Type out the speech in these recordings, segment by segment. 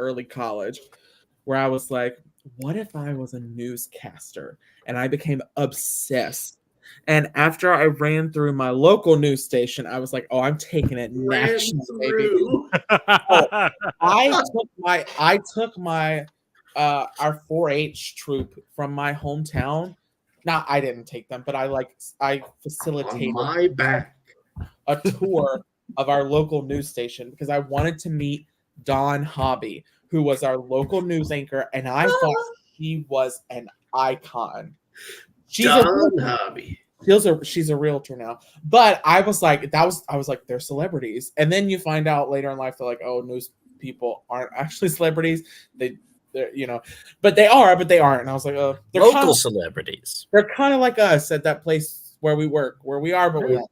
early college, where I was like, what if I was a newscaster? And I became obsessed. And after I ran through my local news station, I was like, oh, I'm taking it national, baby. So I took my our 4-H troop from my hometown. Now I didn't take them, but I facilitated On my back a tour of our local news station because I wanted to meet Dawn Hobby, who was our local news anchor, and I thought she was an icon. She's Dawn Hobby. She's a realtor now. But I was like, they're celebrities. And then you find out later in life they're like, oh, news people aren't actually celebrities. They're but they aren't. And I was like, oh, they're local celebrities. They're kind of like us at that place where we work, where we are, but we aren't.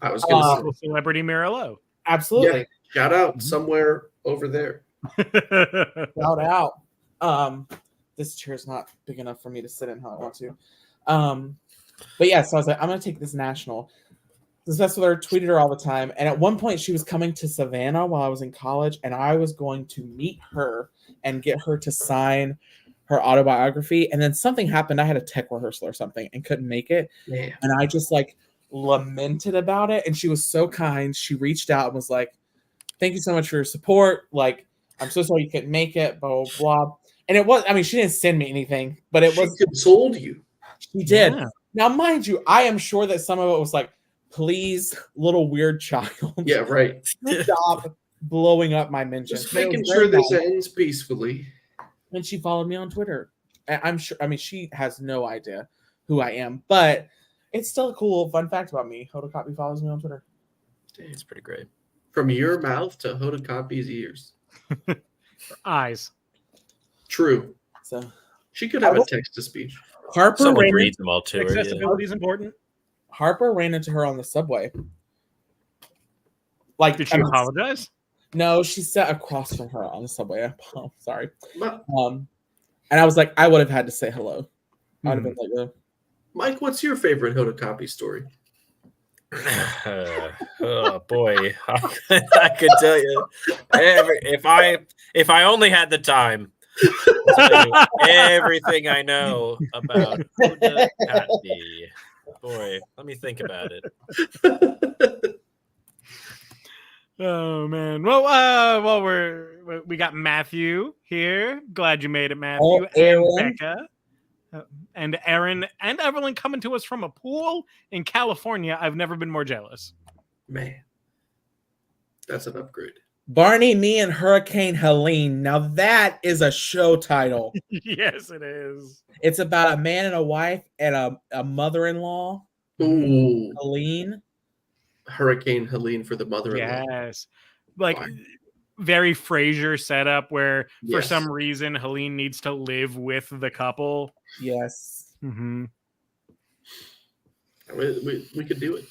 I was going to say celebrity Mirlo. Absolutely. Yeah, shout out somewhere over there. Shout out. This chair's not big enough for me to sit in how I want to. But yeah, so I was like, I'm gonna take this national. Discussed with her, tweeted her all the time, and at one point she was coming to Savannah while I was in college, and I was going to meet her and get her to sign her autobiography. And then something happened. I had a tech rehearsal or something and couldn't make it. Yeah. And I just lamented about it, and she was so kind. She reached out and was like, thank you so much for your support. Like, I'm so sorry you couldn't make it, blah, blah, blah. And it was, I mean, she didn't send me anything, but it was consoled you. She did. Yeah. Now, mind you, I am sure that some of it was like, please, little weird child. Yeah, right. Stop blowing up my mentions. Just making sure this ends peacefully. And she followed me on Twitter. I'm sure, I mean, she has no idea who I am, but it's still a cool, fun fact about me. Hoda Kotb follows me on Twitter. It's pretty great. From your mouth to Hoda Kotb's ears. Eyes. True. So she could have a text-to-speech. Harper reads them all too. Accessibility is important. Harper ran into her on the subway. Like, did she apologize? No, she sat across from her on the subway. Oh, sorry. And I was like, I would have had to say hello. I would have been like, Mike, what's your favorite Hoda Kotb story? Oh boy, I could tell you if I only had the time. Everything I know about Hoda Kotb. Boy, let me think about it. Oh man. Well, we got Matthew here. Glad you made it, Matthew. And Becca. And Aaron and Evelyn coming to us from a pool in California. I've never been more jealous. Man, that's an upgrade. Barney, Me, and Hurricane Helene. Now that is a show title. Yes, it is. It's about a man and a wife and a mother-in-law. Ooh. Helene. Hurricane Helene for the mother-in-law. Yes. Like very Frasier setup where for some reason Helene needs to live with the couple. Yes. Mm-hmm. We could do it.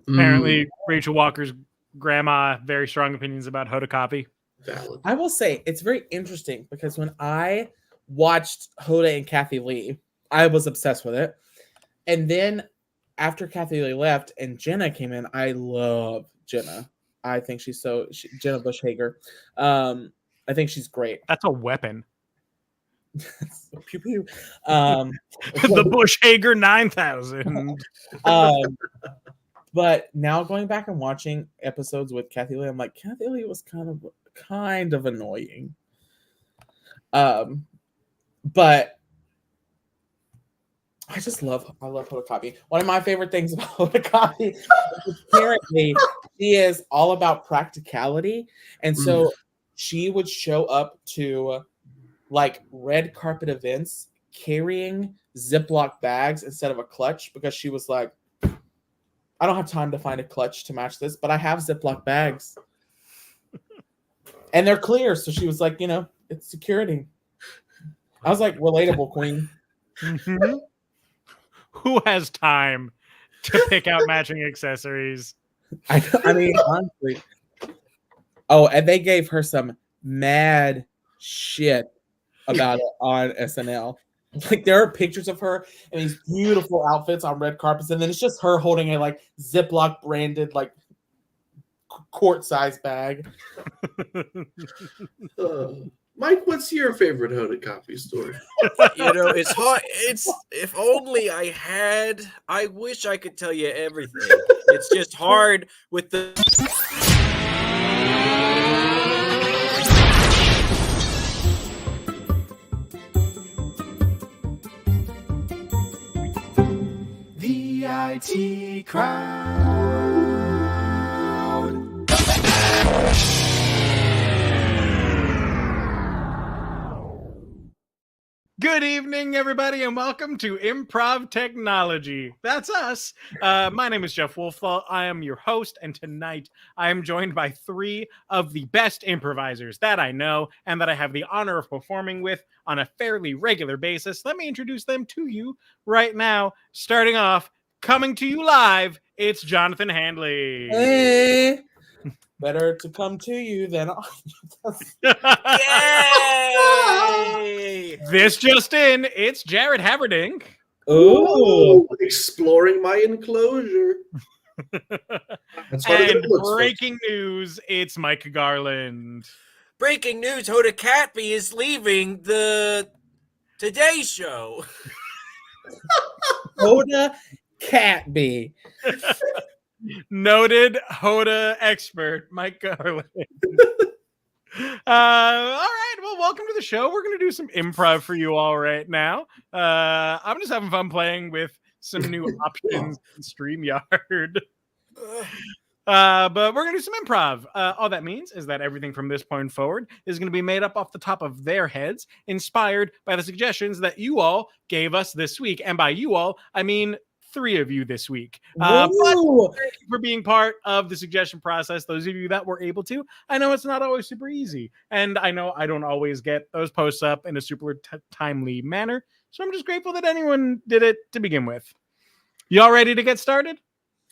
Apparently, Rachel Walker's grandma, very strong opinions about Hoda Kotb. Valid. I will say it's very interesting because when I watched Hoda and Kathy Lee, I was obsessed with it. And then after Kathy Lee left and Jenna came in, I love Jenna. I think Jenna Bush Hager. I think she's great. That's a weapon. Pew pew. The Bush Hager 9000. But now going back and watching episodes with Kathy Lee, I'm like, Kathy Lee was kind of annoying. But I love Hoda Kotb. One of my favorite things about Hoda Kotb is apparently she is all about practicality. And so she would show up to like red carpet events carrying Ziploc bags instead of a clutch because she was like, I don't have time to find a clutch to match this, but I have Ziploc bags. And they're clear. So she was like, it's security. I was like, relatable, queen. Mm-hmm. Who has time to pick out matching accessories? I mean, honestly. Oh, and they gave her some mad shit about it on SNL. Like there are pictures of her in these beautiful outfits on red carpets, and then it's just her holding a like Ziploc branded like quart-sized bag. Mike, what's your favorite Hoda Coffee story? It's hard. It's if only I wish I could tell you everything. It's just hard with the. The IT crowd. Good evening, everybody, and welcome to Improv Technology. That's us. My name is Jeff Wolfall. I am your host, and tonight I am joined by three of the best improvisers that I know and that I have the honor of performing with on a fairly regular basis. Let me introduce them to you right now. Starting off, coming to you live, it's Jonathan Handley. Hey. Better to come to you than Yay! This just in, it's Jared Haverdink. Ooh. Exploring my enclosure. That's what And it looks like. breaking news, it's Mike Garland. Breaking news: Hoda Catby is leaving the Today Show. Hoda Catby. Noted Hoda expert, Mike Garland. All right, well, welcome to the show. We're going to do some improv for you all right now. I'm just having fun playing with some new options in StreamYard. But we're going to do some improv. All that means is that everything from this point forward is going to be made up off the top of their heads, inspired by the suggestions that you all gave us this week. And by you all, I mean three of you this week. But thank you for being part of the suggestion process. Those of you that were able to, I know it's not always super easy. And I know I don't always get those posts up in a super timely manner. So I'm just grateful that anyone did it to begin with. Y'all ready to get started?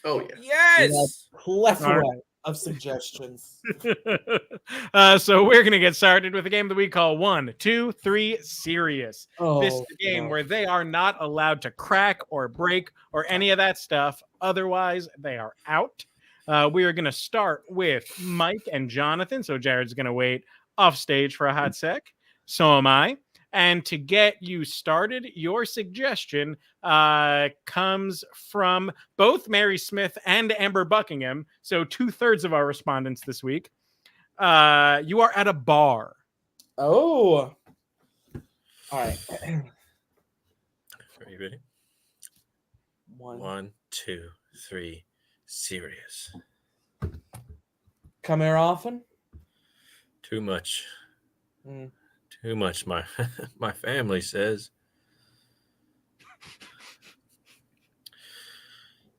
Oh, yeah. Yes. Plethora of suggestions. So we're going to get started with a game that we call 1, 2, 3 Serious. This is a game where they are not allowed to crack or break or any of that stuff. Otherwise, they are out. We are going to start with Mike and Jonathan. So Jared's going to wait off stage for a hot sec. So am I. And to get you started, your suggestion comes from both Mary Smith and Amber Buckingham. So 2/3 of our respondents this week. You are at a bar. Oh. All right. Are you ready? One. 1, 2, 3 Serious. Come here often? Too much. Mm. Too much, my family says.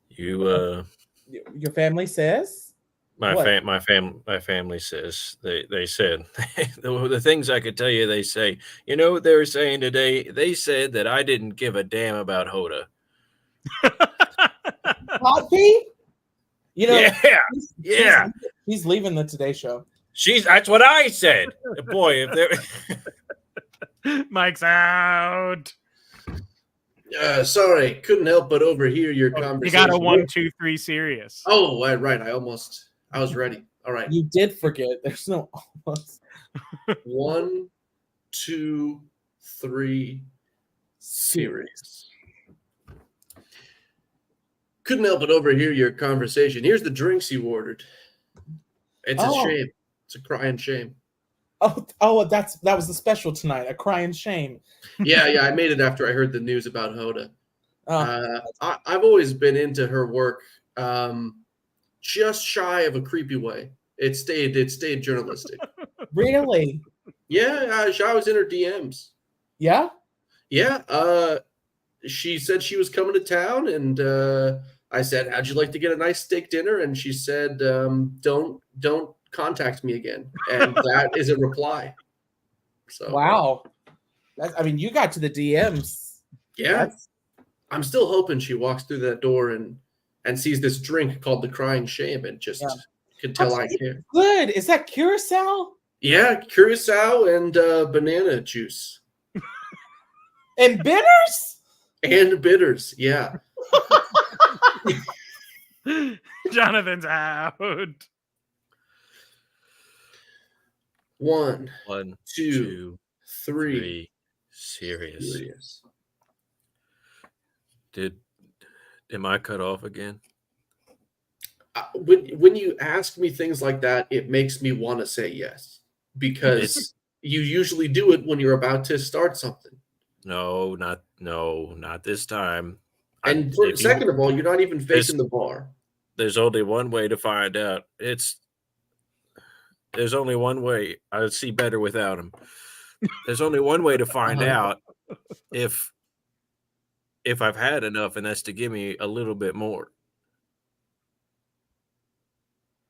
Your family says? My What? family says they said the things I could tell you. They say, you know what they were saying today? They said that I didn't give a damn about Hoda. Poppy? You know, Yeah. He's leaving the Today Show. That's what I said. Boy, if there Mike's out. Sorry, couldn't help but overhear your conversation. You got a 1, 2, 3 Serious. Oh, right. I was ready. All right. You did forget. There's no almost. 1, 2, 3 Serious. Couldn't help but overhear your conversation. Here's the drinks you ordered. It's a shame. It's a crying shame. Oh, that was the special tonight. A crying shame. Yeah. I made it after I heard the news about Hoda. Oh, I've always been into her work, just shy of a creepy way. It stayed journalistic. really? Yeah, I was in her DMs. Yeah. Yeah. She said she was coming to town, and I said, "How'd you like to get a nice steak dinner?" And she said, "Don't contact me again." And that is a reply. So Wow. You got to the DMs. yeah. I'm still hoping she walks through that door and sees this drink called the Crying Shame and just can tell I care. Good. Is that curacao? Yeah, curacao and banana juice. And bitters? And bitters, yeah. Jonathan's out. One, One, two, two, three. three. Serious. Am I cut off again? When you ask me things like that, it makes me want to say yes, because you usually do it when you're about to start something. No, not this time. And second of all, you're not even facing the bar. There's only one way to find out. There's only one way. I see better without him. There's only one way to find out if I've had enough, and that's to give me a little bit more.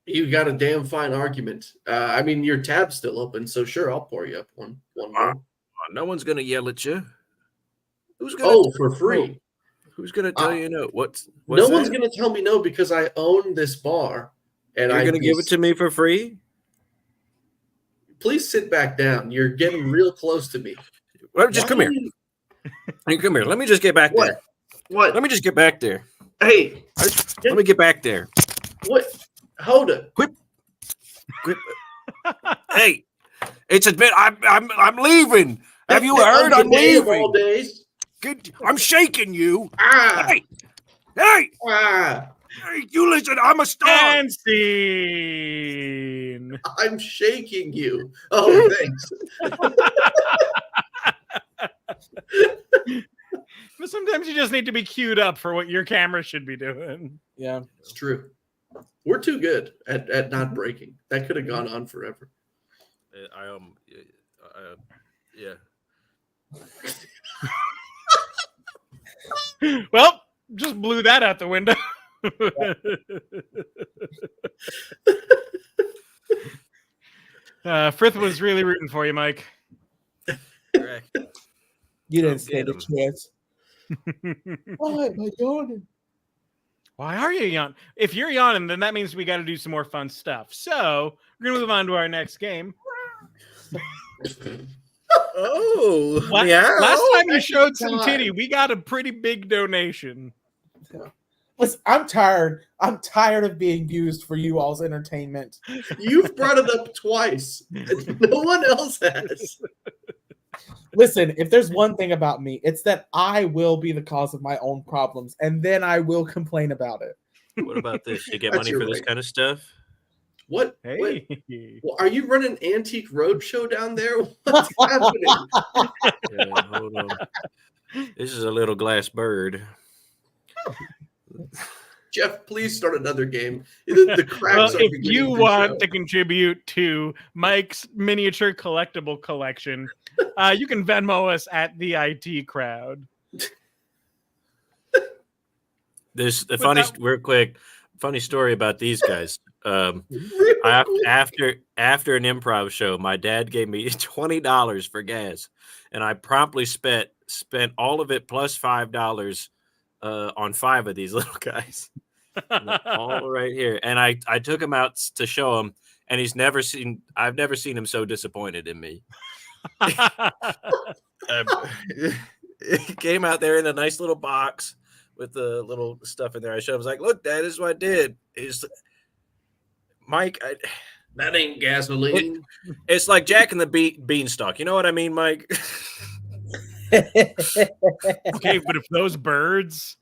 You got a damn fine argument. I mean, your tab's still open, so sure, I'll pour you up one more. No one's gonna yell at you. Who's gonna for free? No? Who's gonna tell you no? What's no one's gonna tell me no, because I own this bar, and you're gonna give it to me for free. Please sit back down. You're getting real close to me. Well, just come here. Hey, come here. Let me just get back there. What? Let me just get back there. Hey, let me get back there. What? Hold it. Quit. Hey, it's a bit. I'm leaving. Have you heard? I'm leaving. All days. Good. I'm shaking you. Hey. Hey, you listen. I'm a star. And scene. I'm shaking you. Oh, thanks. But sometimes you just need to be queued up for what your camera should be doing. Yeah, it's true. We're too good at not breaking. That could have gone on forever. Yeah. Well, just blew that out the window. Frith was really rooting for you, Mike. Correct. You didn't stand a chance. Why am I yawning? Why are you yawning? If you're yawning, then that means we got to do some more fun stuff. So we're going to move on to our next game. Oh, last time you showed some titty, we got a pretty big donation. Listen, I'm tired. I'm tired of being used for you all's entertainment. You've brought it up twice. No one else has. Listen, if there's one thing about me, it's that I will be the cause of my own problems, and then I will complain about it. What about this? You get money for this kind of stuff? What? Hey. Well, are you running Antique Roadshow down there? What's happening? Yeah, hold on. This is a little glass bird. Jeff, please start another game. The cracks well, if you want to contribute to Mike's miniature collectible collection, you can Venmo us at the IT Crowd. There's a funny story about these guys. After an improv show, my dad gave me $20 for gas, and I promptly spent all of it plus $5 on 5 of these little guys. All right here. And I took him out to show him, and I've never seen him so disappointed in me. He came out there in a nice little box with the little stuff in there. I showed him. I was like, look, Dad, this is what I did. Mike, that ain't gasoline. It's like Jack and the Beanstalk. You know what I mean, Mike? Okay, but if those birds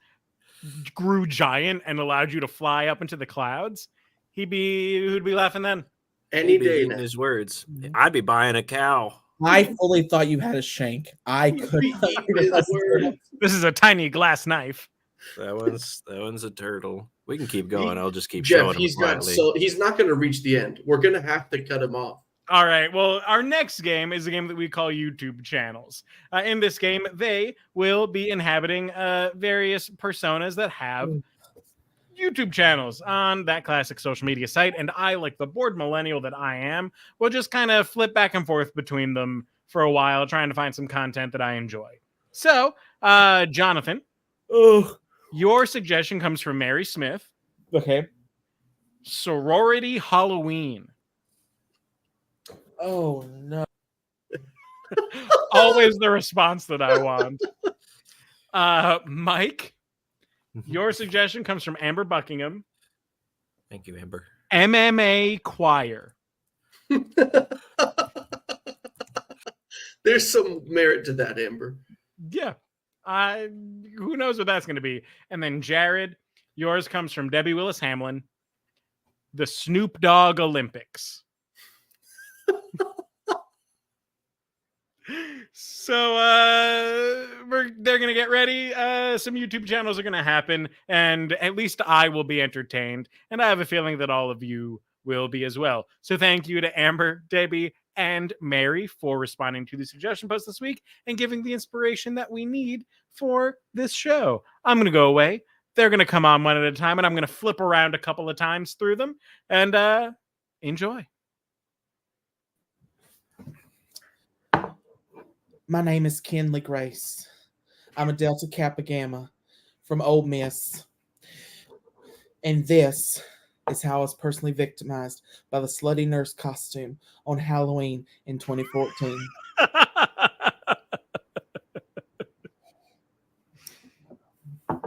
grew giant and allowed you to fly up into the clouds, who'd be laughing then? Any day. In his words, I'd be buying a cow. I fully thought you had a shank. I could. This is a tiny glass knife. That one's a turtle. We can keep going. I'll just keep Jeff, showing him quietly. He's not going to reach the end. We're going to have to cut him off. All right. Well, our next game is a game that we call YouTube channels. In this game, they will be inhabiting various personas that have YouTube channels on that classic social media site. And I, like the bored millennial that I am, will just kind of flip back and forth between them for a while, trying to find some content that I enjoy. So, Jonathan, your suggestion comes from Mary Smith. Okay. Sorority Halloween. Oh, no. Always the response that I want. Mike, your suggestion comes from Amber Buckingham. Thank you, Amber. MMA Choir. There's some merit to that, Amber. Yeah. Who knows what that's going to be? And then Jared, yours comes from Debbie Willis Hamlin. The Snoop Dogg Olympics. So they're gonna get ready. Some YouTube channels are gonna happen, and at least I will be entertained, and I have a feeling that all of you will be as well. So thank you to Amber, Debbie, and Mary for responding to the suggestion post this week and giving the inspiration that we need for this show. I'm gonna go away. They're gonna come on one at a time, and I'm gonna flip around a couple of times through them, and enjoy. My name is Kenley Grace. I'm a Delta Kappa Gamma from Ole Miss. And this is how I was personally victimized by the slutty nurse costume on Halloween in 2014.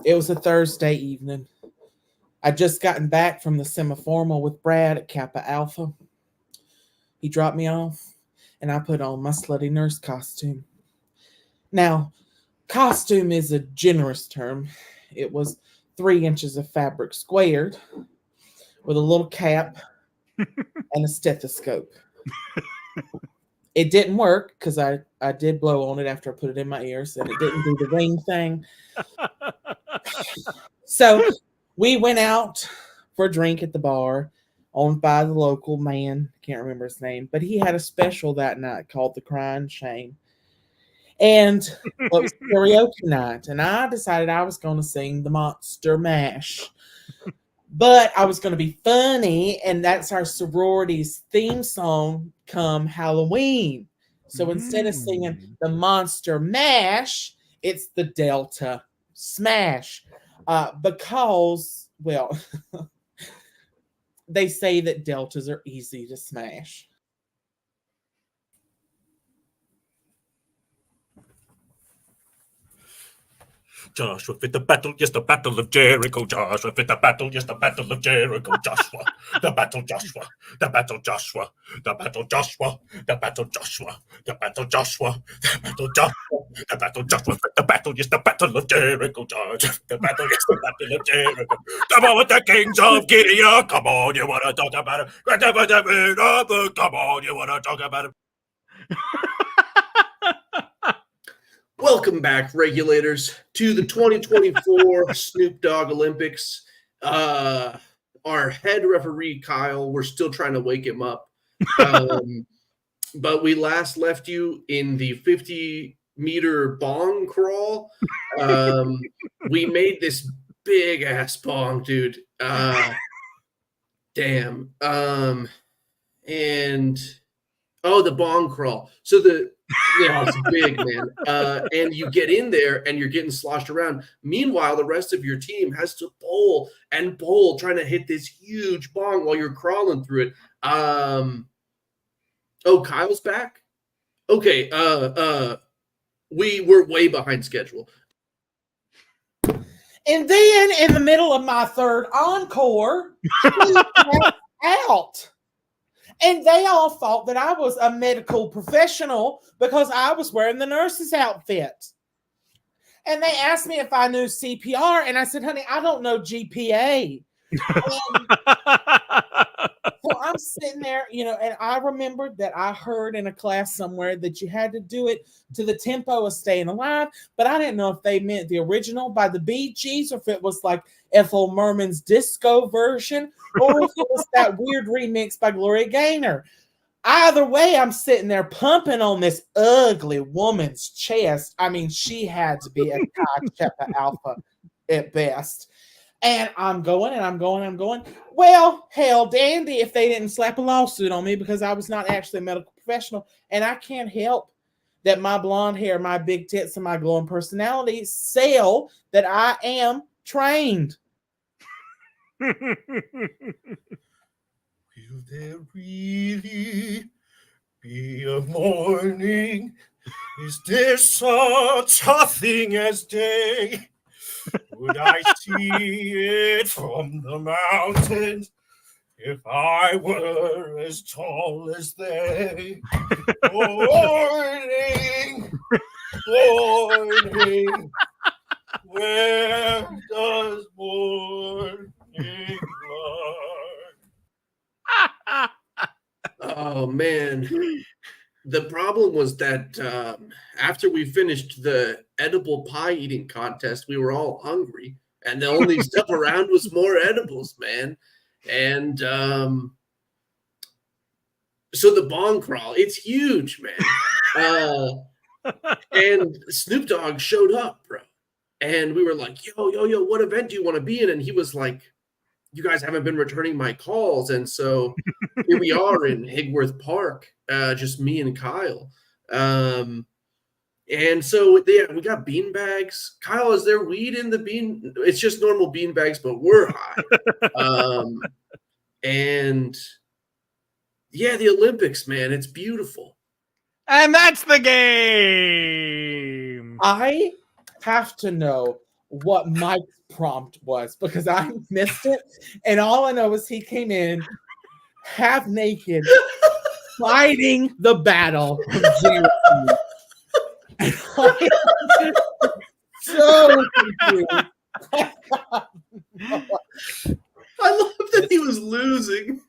It was a Thursday evening. I'd just gotten back from the semi-formal with Brad at Kappa Alpha. He dropped me off, and I put on my slutty nurse costume. Now, costume is a generous term. It was 3 inches of fabric squared with a little cap and a stethoscope. It didn't work because I did blow on it after I put it in my ears, and it didn't do the ring thing. So we went out for a drink at the bar owned by the local man. Can't remember his name, but he had a special that night called the Crying Shame. And it was karaoke night, and I decided I was going to sing the Monster Mash. But I was going to be funny, and that's our sorority's theme song come Halloween. So instead of singing the Monster Mash, it's the Delta Smash. Because, well, they say that Deltas are easy to smash. Joshua fit the battle, yes, the battle of Jericho. Joshua fit the battle, yes, the battle of Jericho. Joshua, the battle, Joshua, the battle, Joshua, the battle, Joshua, the battle, Joshua, the battle, Joshua, the battle, Joshua, the battle, Joshua fit the battle, yes, the battle of Jericho. Joshua, the battle, yes, the battle of Jericho. Come on with the kings of Gideon. Come on, you want to talk about it? Come on, you want to talk about it? Welcome back, regulators, to the 2024 Snoop Dogg Olympics. Our head referee, Kyle, we're still trying to wake him up. But we last left you in the 50-meter bong crawl. We made this big-ass bong, dude. Damn. And, the bong crawl. So it's big, man. And you get in there and you're getting sloshed around. Meanwhile, the rest of your team has to bowl and bowl, trying to hit this huge bong while you're crawling through it. Kyle's back? Okay, we were way behind schedule. And then in the middle of my third encore, he passed out. And they all thought that I was a medical professional because I was wearing the nurse's outfit. And they asked me if I knew CPR, and I said, honey, I don't know GPA. So I'm sitting there, and I remembered that I heard in a class somewhere that you had to do it to the tempo of Staying Alive, but I didn't know if they meant the original by the Bee Gees or if it was like Ethel Merman's disco version or if it was that weird remix by Gloria Gaynor. Either way, I'm sitting there pumping on this ugly woman's chest. I mean, she had to be a Chi Kappa Alpha at best. And I'm going. Well, hell, dandy if they didn't slap a lawsuit on me because I was not actually a medical professional. And I can't help that my blonde hair, my big tits, and my glowing personality sell that I am trained. Will there really be a morning? Is there such a thing as day? Would I see it from the mountains if I were as tall as they? Morning Morning. Where does morning lie? Oh man. The problem was that after we finished the edible pie eating contest, we were all hungry, and the only stuff around was more edibles, man. And so the bong crawl, it's huge, man. And Snoop Dogg showed up, bro. And we were like, yo, what event do you want to be in? And he was like, you guys haven't been returning my calls. And so here we are in Higworth Park, just me and Kyle. And so yeah, we got bean bags. Kyle, is there weed in the bean? It's just normal bean bags, but we're high. And yeah, the Olympics, man, it's beautiful. And that's the game. I have to know what Mike's prompt was because I missed it. And all I know is he came in half naked, fighting the battle of Jericho. And I so confused. I love that he was losing.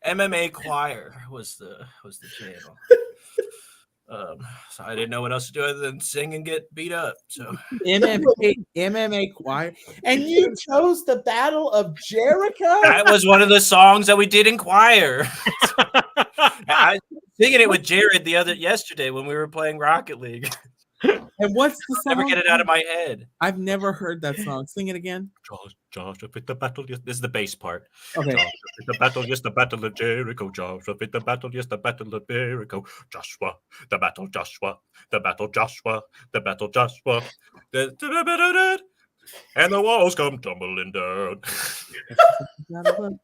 MMA Choir was the channel. So I didn't know what else to do other than sing and get beat up. So MMA choir, and you chose the Battle of Jericho. that was one of the songs that we did in choir. I was singing it with Jared yesterday when we were playing Rocket League. And what's the song? Never get it out of my head. I've never heard that song. Sing it again. Joshua fit the battle. Yes, this is the bass part. Okay. Joshua fit the battle. Yes, the battle of Jericho. Joshua fit the battle. Yes, the battle of Jericho. Joshua, the battle. Joshua, the battle. Joshua, the battle. Joshua. And the walls come tumbling down.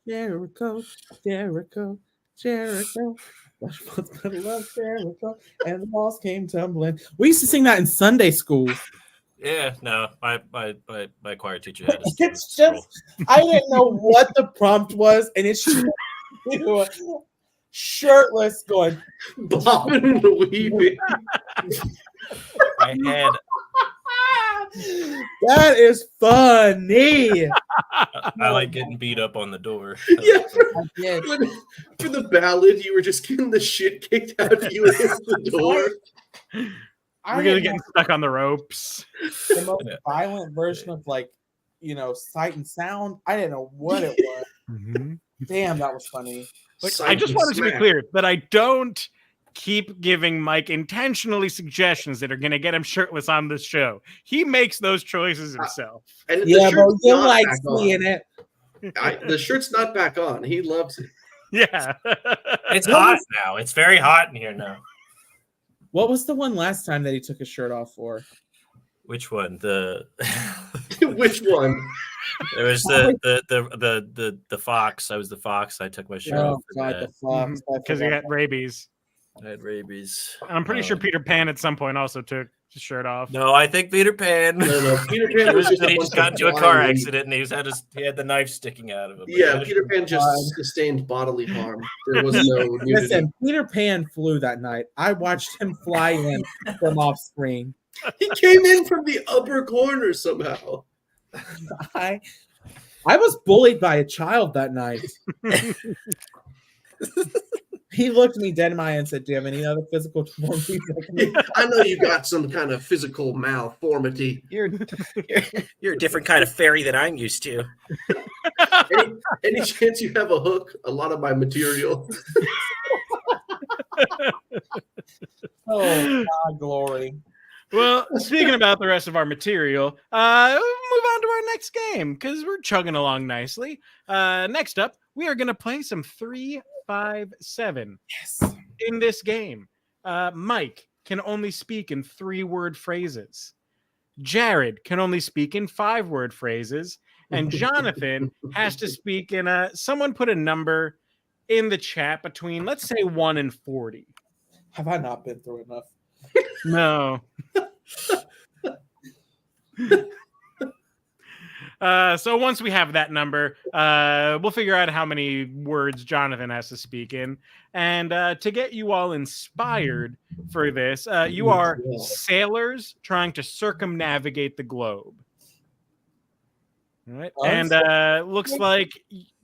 Jericho, Jericho, Jericho. Jericho, and the walls came tumbling. We used to sing that in Sunday school. Yeah, no, my choir teacher had us. It's just I didn't know what the prompt was, and it's just you shirtless going bobbing and weaving. I had. That is funny. I like getting beat up on the door. Yeah, I did. For the ballad, you were just getting the shit kicked out of you against the door. We're gonna get stuck on the ropes. The most violent version of sight and sound. I didn't know what it was. Mm-hmm. Damn, that was funny. I just wanted to be clear that I don't keep giving Mike intentionally suggestions that are going to get him shirtless on this show. He makes those choices himself. And yeah, but you like seeing it. The shirt's not back on. He loves it. Yeah. It's hot now. It's very hot in here now. What was the one last time that he took his shirt off for? Which one? Which one? It was the fox. I was the fox. I took my shirt off. The fox. Because he had rabies. I had rabies. And I'm pretty sure Peter Pan at some point also took his shirt off. No, I think Peter Pan. No. Peter Pan was just he just got into a car accident and he had the knife sticking out of him. Yeah, Peter Pan just sustained bodily harm. There was no nudity. Listen, Peter Pan flew that night. I watched him fly in from off screen. He came in from the upper corner somehow. I was bullied by a child that night. He looked me dead in my eye and said, "Do you have any other physical deformities?" I know you got some kind of physical malformity. You're a different kind of fairy than I'm used to. Any chance you have a hook? A lot of my material. Oh, God, glory. Well, speaking about the rest of our material, we'll move on to our next game because we're chugging along nicely. Next up, we are going to play some 3, 5, 7. Yes. In this game, Mike can only speak in 3-word phrases. Jared can only speak in 5-word phrases. And Jonathan has to speak in someone put a number in the chat between, let's say, 1 and 40. Have I not been through enough? No. So once we have that number, we'll figure out how many words Jonathan has to speak in. And to get you all inspired for this, you are sailors trying to circumnavigate the globe. All right. And looks like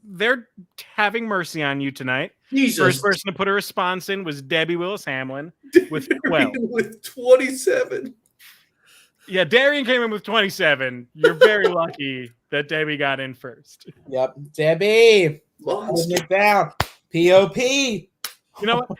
they're having mercy on you tonight. Jesus. First person to put a response in was Debbie Willis Hamlin with 12. With 27. Yeah, Darian came in with 27. You're very lucky that Debbie got in first. Yep, Debbie. Monster. Hold it down. P.O.P. You know what?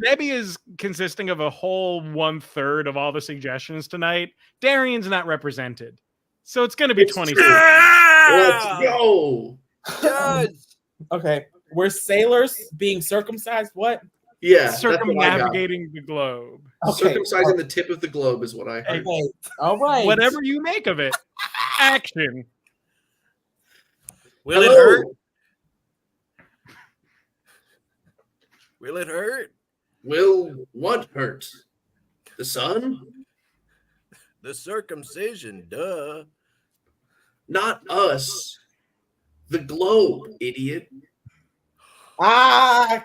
Debbie is consisting of a whole 1/3 of all the suggestions tonight. Darian's not represented. So it's going to be 26. Let's go. Yes. Okay, we're sailors being circumcised. What? Yeah. Circumnavigating the globe. Okay. Circumcising the tip of the globe is what I heard. Okay. All right. Whatever you make of it. Action. Will it Hello. hurt? Will it hurt? Will what hurt? The sun? The circumcision, duh. Not us. The globe, idiot. I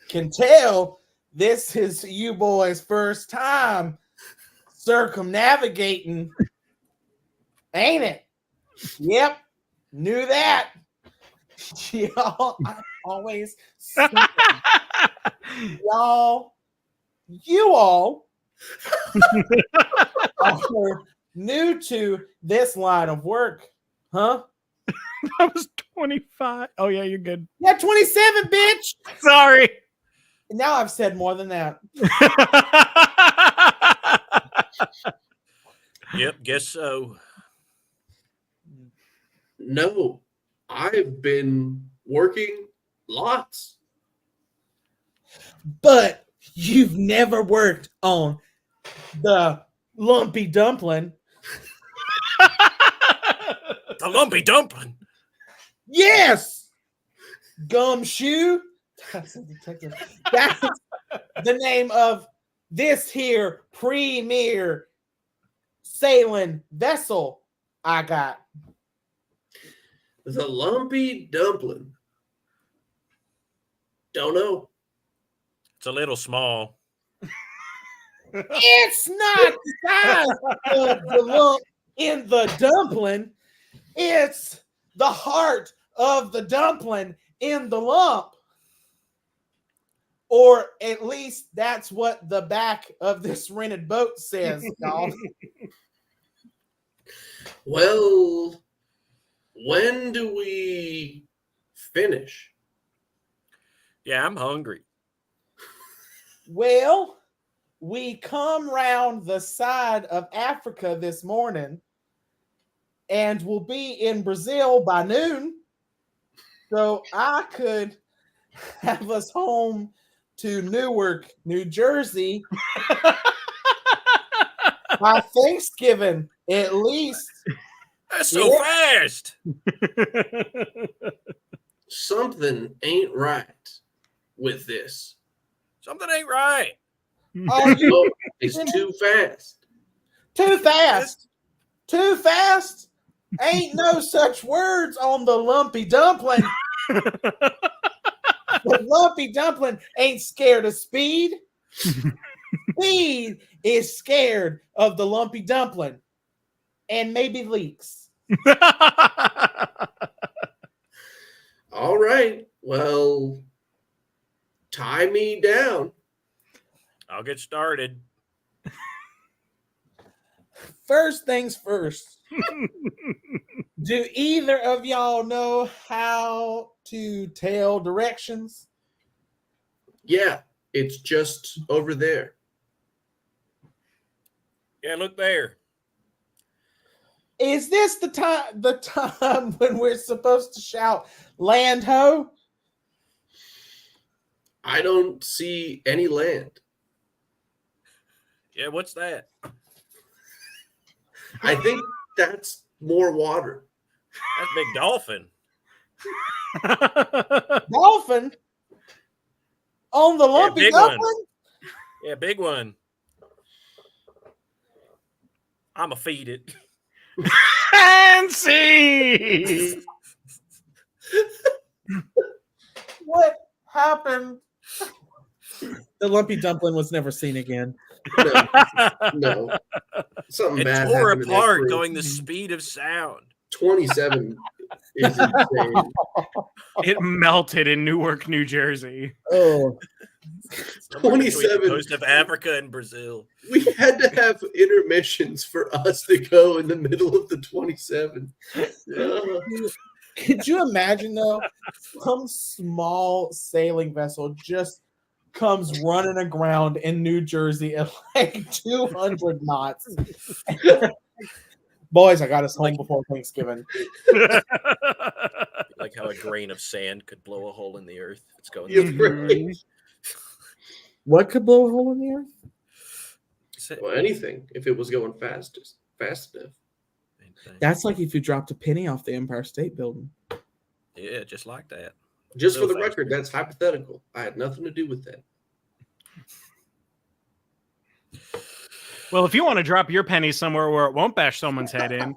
can tell this is you boys' first time circumnavigating, ain't it? Yep, knew that. Y'all, I always say you all are new to this line of work, huh? That was 25. Oh, yeah, you're good. Yeah, 27, bitch. Sorry. Now I've said more than that. Yep, guess so. No, I've been working lots. But you've never worked on the lumpy dumpling. The lumpy dumpling. Yes, Gumshoe. That's the name of this here premier sailing vessel I got. The lumpy dumpling. Don't know. It's a little small. It's not the size of the lump in the dumpling. It's the heart of the dumpling in the lump. Or at least that's what the back of this rented boat says, dog. Well, when do we finish? Yeah, I'm hungry. Well, we come round the side of Africa this morning and we'll be in Brazil by noon. So I could have us home to Newark, New Jersey by Thanksgiving, at least. That's so fast. Something ain't right with this. Something ain't right. Oh, you It's too fast. too fast. Too fast? Ain't no such words on the lumpy dumpling. The lumpy dumpling ain't scared of speed. Speed is scared of the lumpy dumpling and maybe leaks. All right. Well, tie me down. I'll get started. First things first. Do either of y'all know how to tell directions? Yeah, it's just over there. Yeah, look there. Is this the time when we're supposed to shout land ho? I don't see any land. Yeah, what's that? I think that's more water. That's a big dolphin. Dolphin on the lumpy big one. dumpling? Yeah, big one. I'ma feed it. And see. What happened? The lumpy dumpling was never seen again. No. Something It bad tore happened. apart going the speed of sound. 27 is insane. It melted in Newark, New Jersey. Oh, Somewhere between the 27. coast of Africa and Brazil. We had to have intermissions for us to go in the middle of the 27. could you imagine though? Some small sailing vessel just comes running aground in New Jersey at like 200 knots. Boys, I got us home before Thanksgiving. Like how a grain of sand could blow a hole in the earth. It's going. You're right. What could blow a hole in the earth? Well, anything if it was going fast enough. That's like if you dropped a penny off the Empire State Building. Yeah, just like that. Just for Real the fast. record, that's hypothetical. I had nothing to do with that. Well, if you want to drop your penny somewhere where it won't bash someone's head in,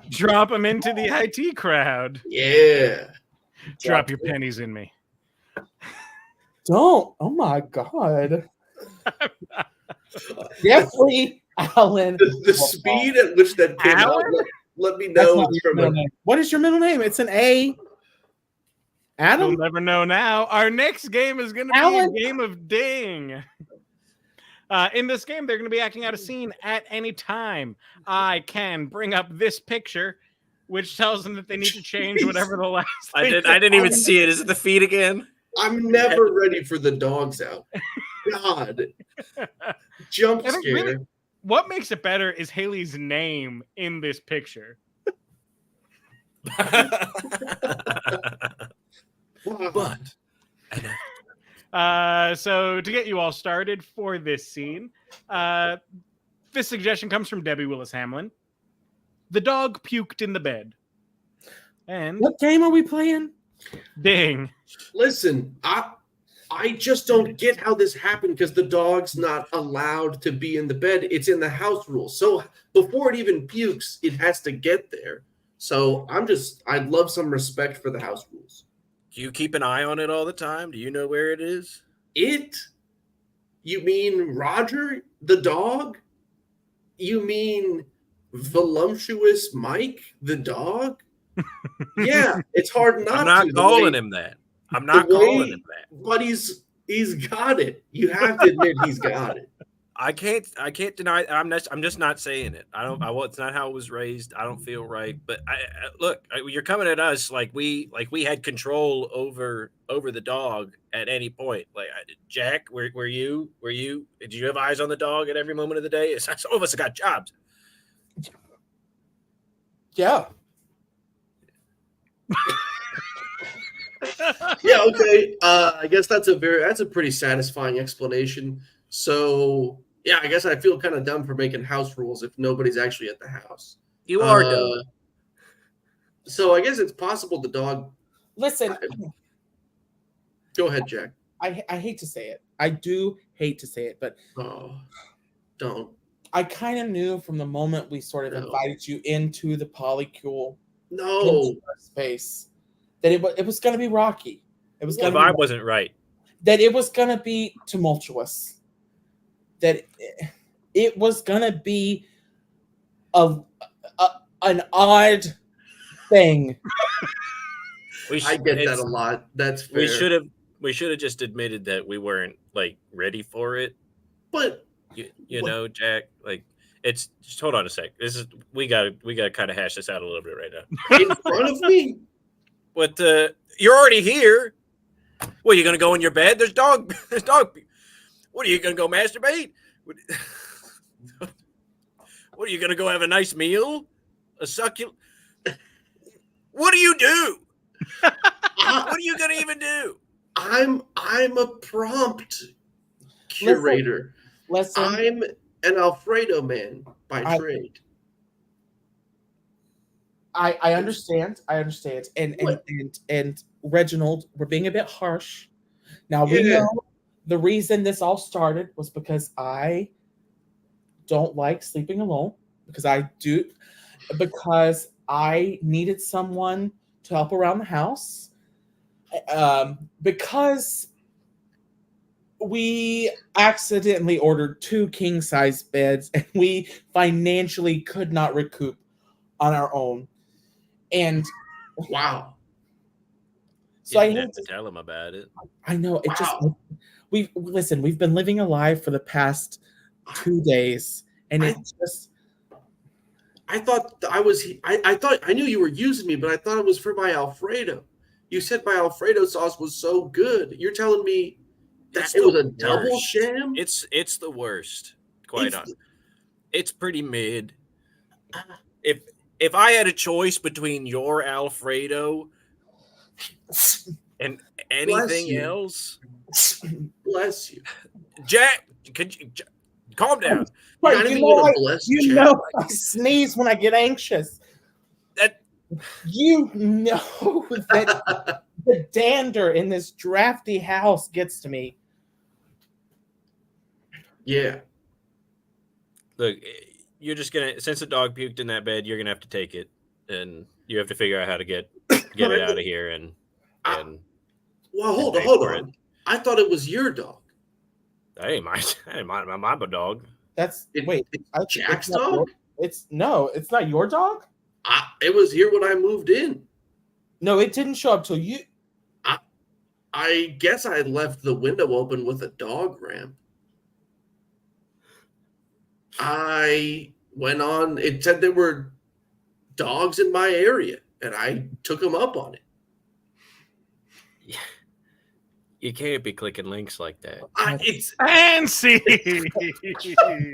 drop them into the IT crowd. Yeah. Drop your pennies in me. Don't. Oh my God. Jeffrey Allen. The speed at which that came out, Alan? let me That's know. not your middle name. What is your middle name? It's an A. Adam? You'll never know now. Our next game is going to be Alan? a game of Ding. In this game, they're going to be acting out a scene at any time. I can bring up this picture, which tells them that they need to change whatever the last I thing didn't even see it. Is it the feed again? I'm never ready for the dogs out. God. Jump I think scare. really- What makes it better is Haley's name in this picture. But So to get you all started for this scene, this suggestion comes from Debbie Willis Hamlin. The dog puked in the bed. And What game are we playing? Ding. Listen, I just don't get how this happened because the dog's not allowed to be in the bed. It's in the house rules. So before it even pukes, it has to get there. So I'd love some respect for the house rules. do you keep an eye on it all the time? Do you know where it is? You mean Roger, the dog? You mean voluptuous Mike, the dog? Yeah, it's hard not to. I'm not calling him that. I'm not calling him that. But he's got it. You have to admit he's got it. I can't deny. I'm just not saying it. It's not how it was raised. I don't feel right. But look, you're coming at us like we had control over the dog at any point. Like Jack, were you? Did you have eyes on the dog at every moment of the day? Some of us have got jobs. Yeah. Yeah, okay. I guess that's a pretty satisfying explanation. So yeah, I guess I feel kind of dumb for making house rules if nobody's actually at the house. You are dumb. So I guess it's possible the dog. Listen, Go ahead, Jack. I hate to say it. I do hate to say it, but Oh, don't. I kind of knew from the moment we sort of No. invited you into the polycule No. space that it was going to be rocky. It was The going to vibe be wasn't right. that it was going to be tumultuous. That it was going to be an odd thing. I get that a lot. That's fair. We should have just admitted that we weren't like ready for it. But You know, Jack. Like it's just hold on a sec. We got to kind of hash this out a little bit right now. in front of me, But you're already here. Well, you gonna go in your bed? There's dog. What are you gonna go masturbate? What are you gonna go have a nice meal? A succulent? What do you do? What are you gonna even do? I'm a prompt curator. Listen, I'm an Alfredo man by I- trade. I understand. And Reginald, we're being a bit harsh. Now we Yeah. know the reason this all started was because I don't like sleeping alone. Because I do. because I needed someone to help around the house. Because we accidentally ordered 2 king-size beds and we financially could not recoup on our own. And Wow. so You I didn't hate have to tell him about it. I know it just Wow. we've been living a lie for the past 2 days, and it just I thought I knew you were using me, but I thought it was for my Alfredo. You said my Alfredo sauce was so good. You're telling me that It's it was the a double worst. sham? It's the worst. Quite It's- honest. It's pretty mid. If I had a choice between your Alfredo and anything you. else, Bless you. Jack, calm down. Not right, even gonna bless you Jack. know I sneeze when I get anxious. That You know that the dander in this drafty house gets to me. Yeah. look, you're just gonna since the dog puked in that bed, you're gonna have to take it, and you have to figure out how to get it out of here. And Well, hold pay on. for it. I thought it was your dog. that ain't my dog. That's It's Jack's it's not dog? it's not your dog. It was here when I moved in. No, it didn't show up till you. I guess I left the window open with a dog ramp. I went on. It said there were dogs in my area, and I took them up on it. You can't be clicking links like that. It's Fancy.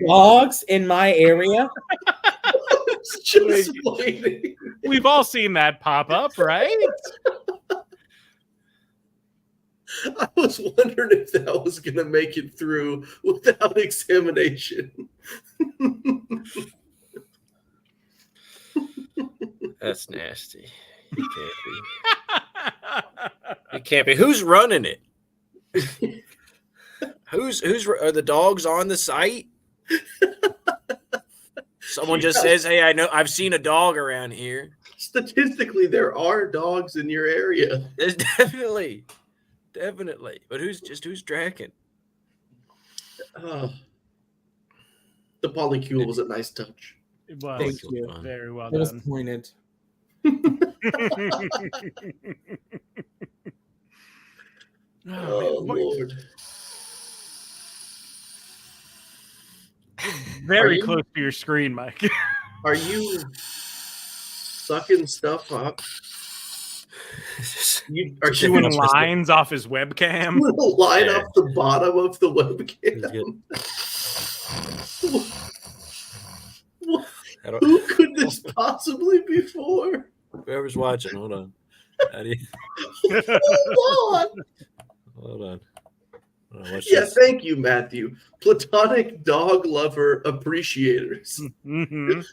Dogs in my area. just waiting. We've all seen that pop up, right? I was wondering if that was going to make it through without examination. That's nasty. You can't be. Who's running it? Who's are the dogs on the site? Someone just says, "Hey, I know I've seen a dog around here." Statistically, there are dogs in your area. There's definitely. But who's tracking? The polycule was a nice touch. It was Thank you. very well It was done. pointed. Oh, Lord. Very Are you- close to your screen, Mike. Are you sucking stuff up? Are you Doing lines off his webcam. going to line Yeah. up the bottom of the webcam? I don't, Who could this possibly be for? whoever's watching, hold on. How do you, Hold on. hold on. What's Yeah, this? thank you, Matthew. Platonic dog lover appreciators. Mhm.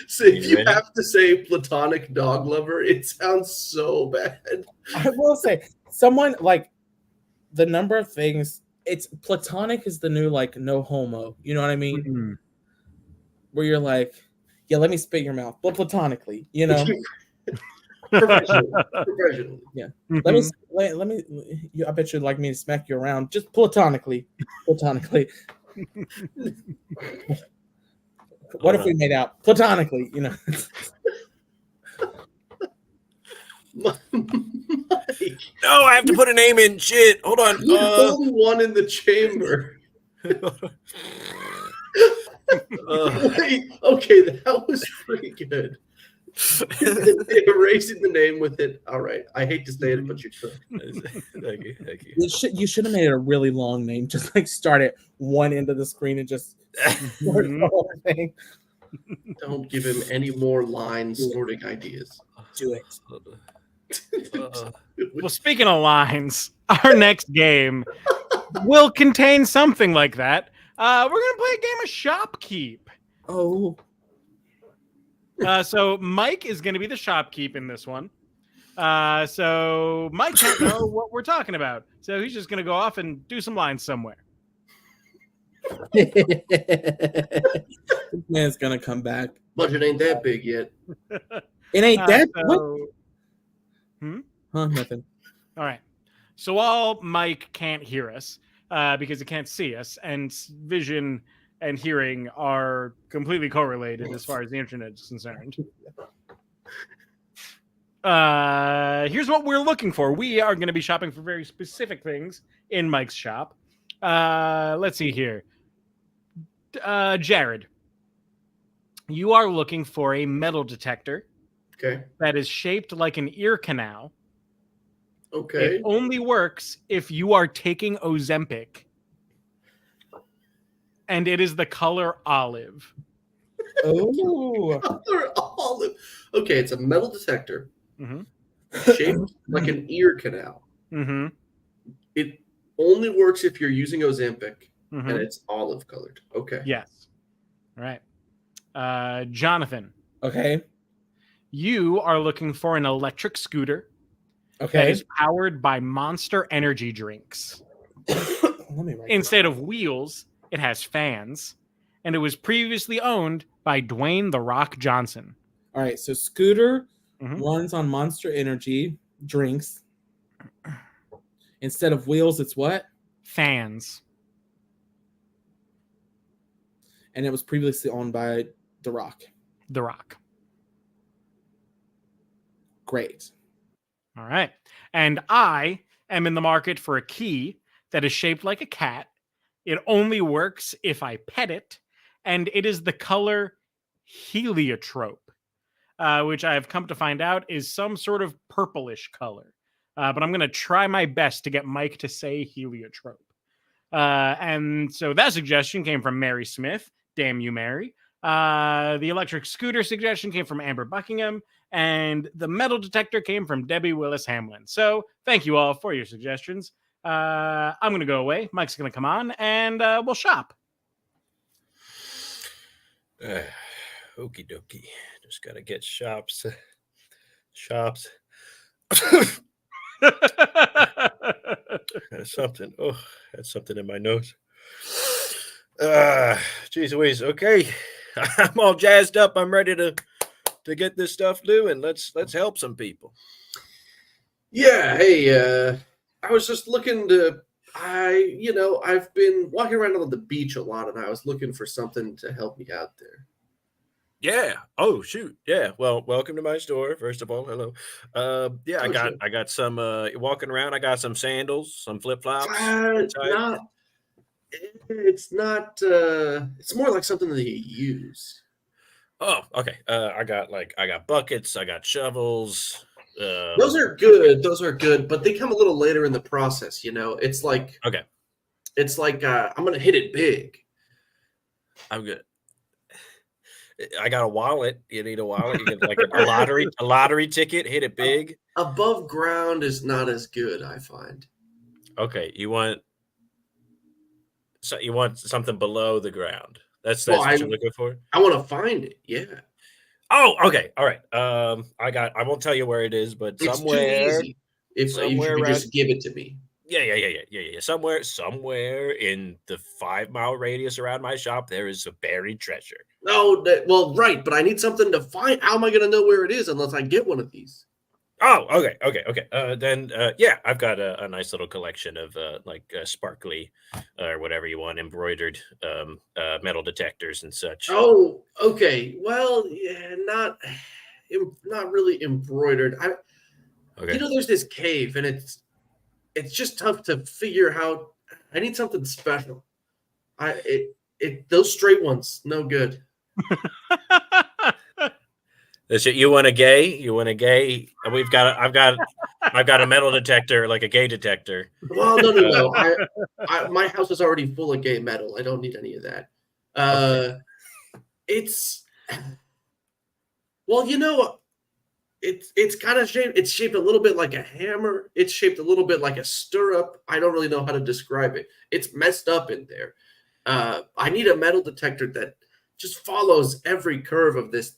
So if You you ready? have to say platonic dog lover, it sounds so bad. I will say, someone like the number of things. It's platonic is the new like no homo. You know what I mean? Mhm. Where you're like, yeah, let me spit in your mouth, but platonically, you know. Professionally. Let Mm-hmm. me let me. I bet you'd like me to smack you around, just platonically. Platonically. What if we made out platonically? You know. Mike, No, I have to put a name in. Shit. Hold on. you're the only one in the chamber. Wait, okay, that was pretty good. Erasing the name with it. All right. I hate to say it, but you could. Thank you. Thank you. You should have made it a really long name. Just like start at one end of the screen and just sort the whole thing. Don't give him any more line sorting ideas. Do it. Well, speaking of lines, our next game will contain something like that. We're gonna play a game of shopkeep. Oh, So Mike is gonna be the shopkeep in this one. So Mike can't know what we're talking about. So he's just gonna go off and do some lines somewhere. This man's gonna come back. Budget ain't that big yet. It ain't that. What? So, Nothing. all right. So while Mike can't hear us because he can't see us, and vision and hearing are completely correlated as far as the internet is concerned. Here's what we're looking for. We are going to be shopping for very specific things in Mike's shop. Let's see here. Jared, you are looking for a metal detector Okay. that is shaped like an ear canal. Okay. It only works if you are taking Ozempic. And it is the color olive. Oh. Color olive. Okay, it's a metal detector shaped like an ear canal. Mm-hmm. It only works if you're using Ozempic, and it's olive colored. Okay. Yes. All right. Jonathan, Okay. you are looking for an electric scooter that Okay. is powered by Monster energy drinks. Let me write Instead of wheels, it has fans, and it was previously owned by Dwayne "The Rock" Johnson. All right. So Scooter Mhm. runs on Monster Energy drinks. Instead of wheels, it's what? Fans. And it was previously owned by The Rock. The Rock. Great. All right. And I am in the market for a key that is shaped like a cat. It only works if I pet it, and it is the color heliotrope, which I have come to find out is some sort of purplish color. But I'm going to try my best to get Mike to say heliotrope. And so that suggestion came from Mary Smith. Damn you, Mary. The electric scooter suggestion came from Amber Buckingham, and the metal detector came from Debbie Willis Hamlin. So thank you all for your suggestions. I'm going to go away. Mike's going to come on, and we'll shop. Okie dokie. Just got to get shops. That's something. Oh, that's something in my nose. Geez Louise. Okay. I'm all jazzed up. I'm ready to get this stuff doing. Let's help some people. Yeah. Hey, I was just looking to. I've been walking around on the beach a lot, and I was looking for something to help me out there. Yeah. Oh shoot. Yeah. Well, welcome to my store. First of all, hello. Yeah, I got some walking around. I got some sandals, some flip flops. It's not. It's more like something that you use. Oh, okay. I got buckets. I got shovels. Those are good. Those are good, but they come a little later in the process. It's like okay. It's like I'm gonna hit it big. I'm good. I got a wallet. You need a wallet. You get like a lottery ticket. Hit it big. Above ground is not as good, I find. Okay, you want something below the ground. That's Well, what you're looking for. I want to find it. Yeah. Oh, okay. All right. I won't tell you where it is, but It's somewhere. too easy. If you should just give it to me. Yeah. Somewhere in the 5-mile radius around my shop, there is a buried treasure. No, well, right, but I need something to find. How am I going to know where it is unless I get one of these? Oh, okay. Then, yeah, I've got a nice little collection of sparkly or whatever you want, embroidered metal detectors and such. Oh, okay. Well, yeah, not really embroidered. Okay. There's this cave, and it's just tough to figure out. I need something special. Those straight ones, no good. That's it. You want a gay? I've got a metal detector, like a gay detector. Well, no. My house is already full of gay metal. I don't need any of that. Okay. It's kind of shaped. It's shaped a little bit like a hammer. It's shaped a little bit like a stirrup. I don't really know how to describe it. It's messed up in there. I need a metal detector that just follows every curve of this.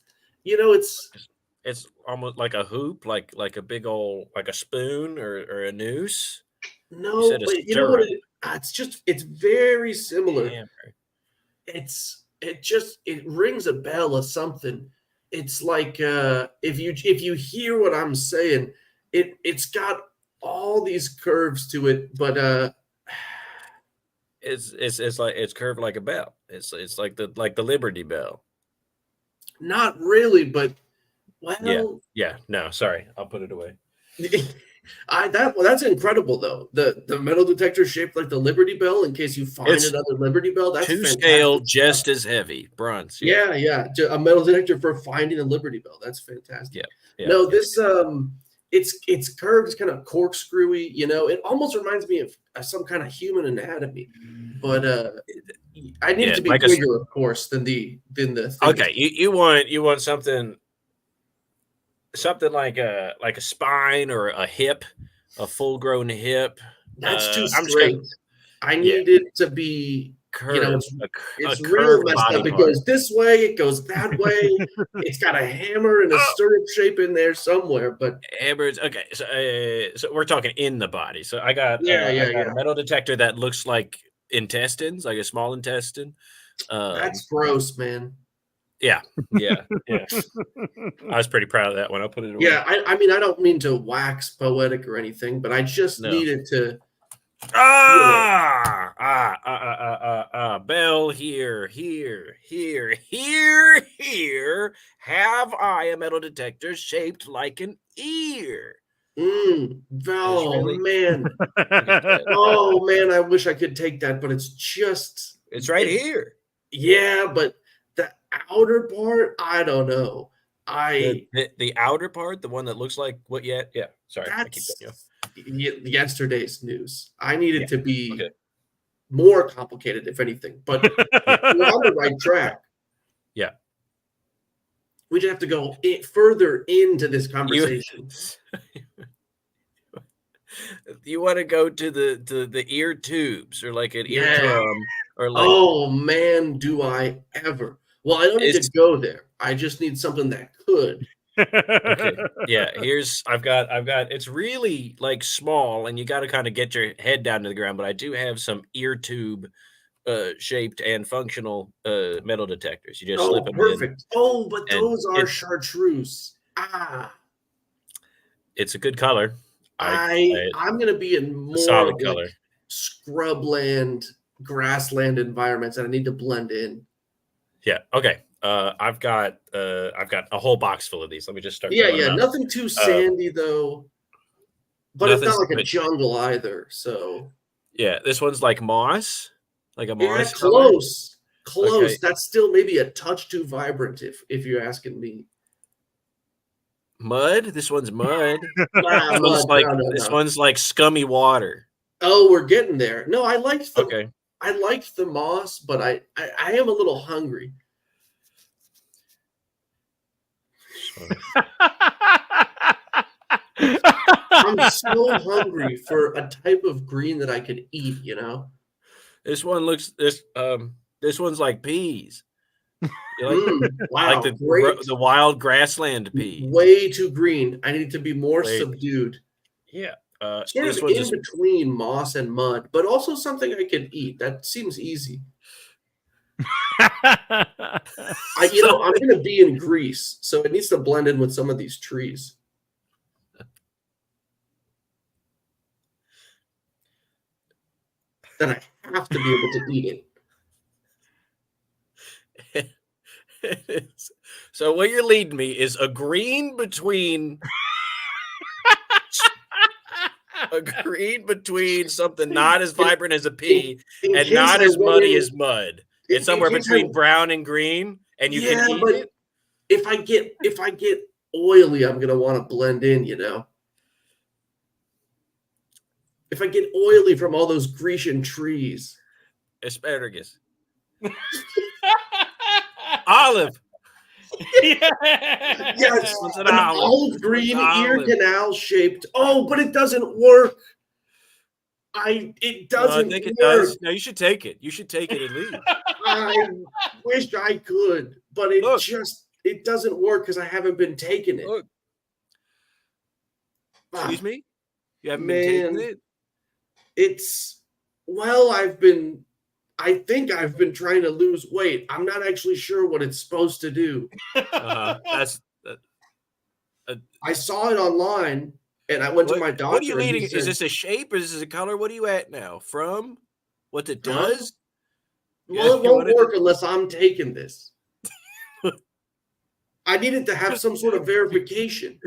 It's almost like a hoop, like a big old, like a spoon or a noose. No, but you know what? It's very similar. Hammer. It's it rings a bell of something. It's like if you hear what I'm saying, it's got all these curves to it, but it's like it's curved like a bell. It's like the Liberty Bell. not really. But well, Yeah. No, sorry, I'll put it away. that's incredible though. The metal detector shaped like the Liberty Bell in case you find It's another Liberty Bell. That's to fantastic scale, stuff. just as heavy. Bronze. Yeah. A metal detector for finding a Liberty Bell. That's fantastic. Yeah. No, this it's curved, it's kind of corkscrewy, it almost reminds me of some kind of human anatomy. But I need it to be like bigger, of course, than the thing. Okay, you want something like a spine or a hip, a full grown hip. That's too I'm just straight. I need it to be curved. It's real messed up. It goes this way, it goes that way. It's got a hammer and a stirrup shape in there somewhere. But hammers. Okay, so we're talking in the body. So I got a metal detector that looks like intestines, like a small intestine. That's gross, man. Yeah. I was pretty proud of that one. I'll put it away. Yeah, I mean, I don't mean to wax poetic or anything, but I just needed to. Bell, here. Have I a metal detector shaped like an ear? Oh man, I wish I could take that, but it's right here. Yeah, but the outer part, I don't know. The outer part, the one that looks like what? Yeah. Sorry, I keep cutting you. Yesterday's news. I need it to be more complicated, if anything. But we're on the right track. Yeah. We just have to go further into this conversation. You want to go to the ear tubes or like an eardrum or like? Oh man, do I ever? Well, I don't need to go there. I just need something that could. Okay. Yeah, I've got it's really like small and you got to kind of get your head down to the ground, but I do have some ear tube shaped and functional metal detectors. You just slip them perfect. in. But those are chartreuse. It's a good color. I'm going to be in more solid color. Like scrubland, grassland environments, and I need to blend in. Yeah. Okay. I've got a whole box full of these. Let me just start. Yeah. Nothing too sandy though, but it's not like a jungle either. So yeah, this one's like moss, like a moss. Close. Okay. That's still maybe a touch too vibrant if you're asking me. Mud. This one's mud. This one's like scummy water. Oh, we're getting there. No, I liked the moss, but I am a little hungry. I'm so hungry for a type of green that I could eat, This one's like peas. Wow, like the wild grassland pea. Way too green. I need to be more subdued. Yeah. Sort of in between moss and mud, but also something I could eat. That seems easy. I'm going to be in Greece, so it needs to blend in with some of these trees. Then I have to be able to eat it. So what you're leading me is a green between something not as vibrant as a pea and not as muddy as mud. It's somewhere between brown and green, and you can eat it. If I get oily, I'm gonna want to blend in, If I get oily from all those Grecian trees. Asparagus. Olive. Yes, an olive green ear canal shaped. Oh, but it doesn't work. It doesn't I think it work. does. No, you should take it. You should take it and leave. I wish I could, but it doesn't work because I haven't been taking it. Look. Excuse me? You haven't been taking it? I've been I think I've been trying to lose weight. I'm not actually sure what it's supposed to do. That's I saw it online, and I went to my doctor. What are you and he eating? said, Is this a shape or is this a color? What are you at now? From what it does? Well, it won't work unless I'm taking this. I needed to have some sort of verification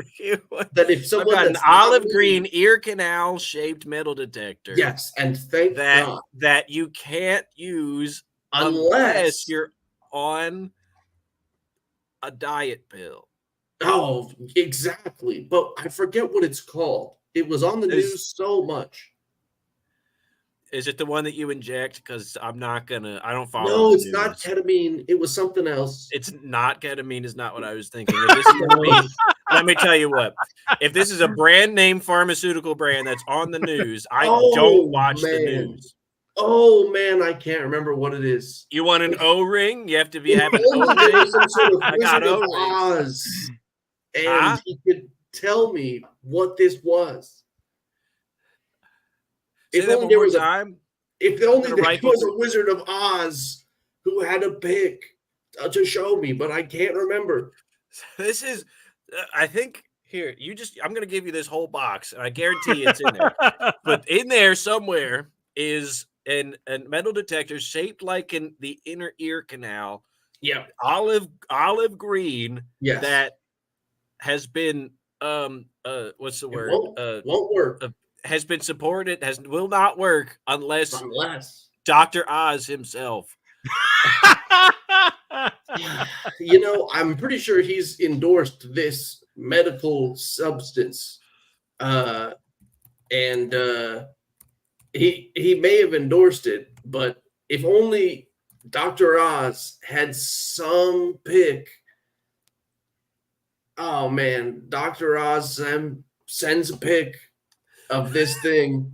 that if someone I've got an that's not olive me- green ear canal shaped metal detector. Yes, and thank God. that you can't use Unless you're on a diet pill. Oh, exactly. But I forget what it's called. It was on the news so much. Is it the one that you inject? Because I don't follow. No, it's not ketamine. It was something else. It's not ketamine. Is not what I was thinking. If this is ketamine, let me tell you what. If this is a brand name pharmaceutical brand that's on the news, I don't watch the news. Oh man, I can't remember what it is. You want an O-ring? You have to be having O-ring. Some sort of I got Wizard of O-rings. Oz, and he could tell me what this was. If only there was time. If only there was a Wizard of Oz who had a pick to show me, but I can't remember. This is, I think. Here, I'm going to give you this whole box, and I guarantee it's in there. But in there somewhere is a metal detector shaped like the inner ear canal. Yeah, olive green. Yes, that has been what's the word? Won't work. Has been supported. Will not work unless Dr. Oz himself. I'm pretty sure he's endorsed this medical substance, and he may have endorsed it, but if only Dr. Oz had some pick. Oh man, Dr. Oz sends a pic of this thing.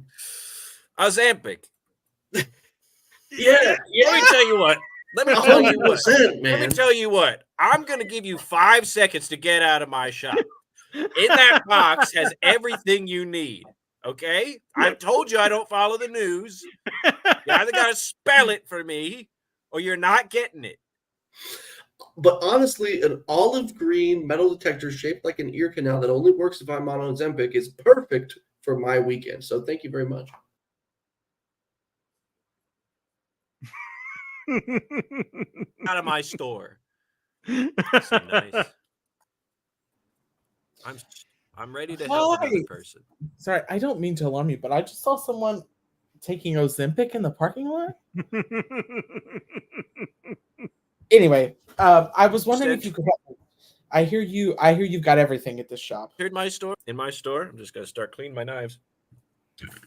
Ozempic. Yeah. Let me tell you what. Let me tell you what. I'm going to give you 5 seconds to get out of my shop. In that box has everything you need. Okay? I've told you I don't follow the news. You either got to spell it for me or you're not getting it. But honestly, an olive green metal detector shaped like an ear canal that only works if I'm on Ozempic is perfect for my weekend. So thank you very much. Out of my store. So nice. I'm ready to help another person. Sorry, I don't mean to alarm you, but I just saw someone taking Ozempic in the parking lot. Anyway, I was wondering if you could help me. I hear you've got everything at this shop. Here in my store, I'm just gonna start cleaning my knives.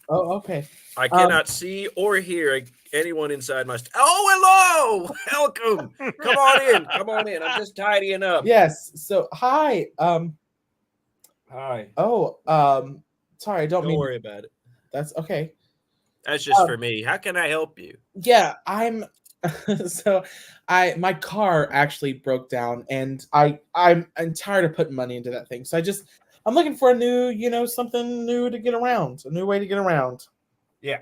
Oh, okay. I cannot see or hear anyone inside my store. Oh, hello! Welcome. Come on in. I'm just tidying up. Yes. So hi. Hi. Oh, sorry, don't worry about it. That's okay. That's just for me. How can I help you? Yeah, I'm so my car actually broke down and I'm tired of putting money into that thing. So I'm looking for a new, something new to get around, a new way to get around. Yeah.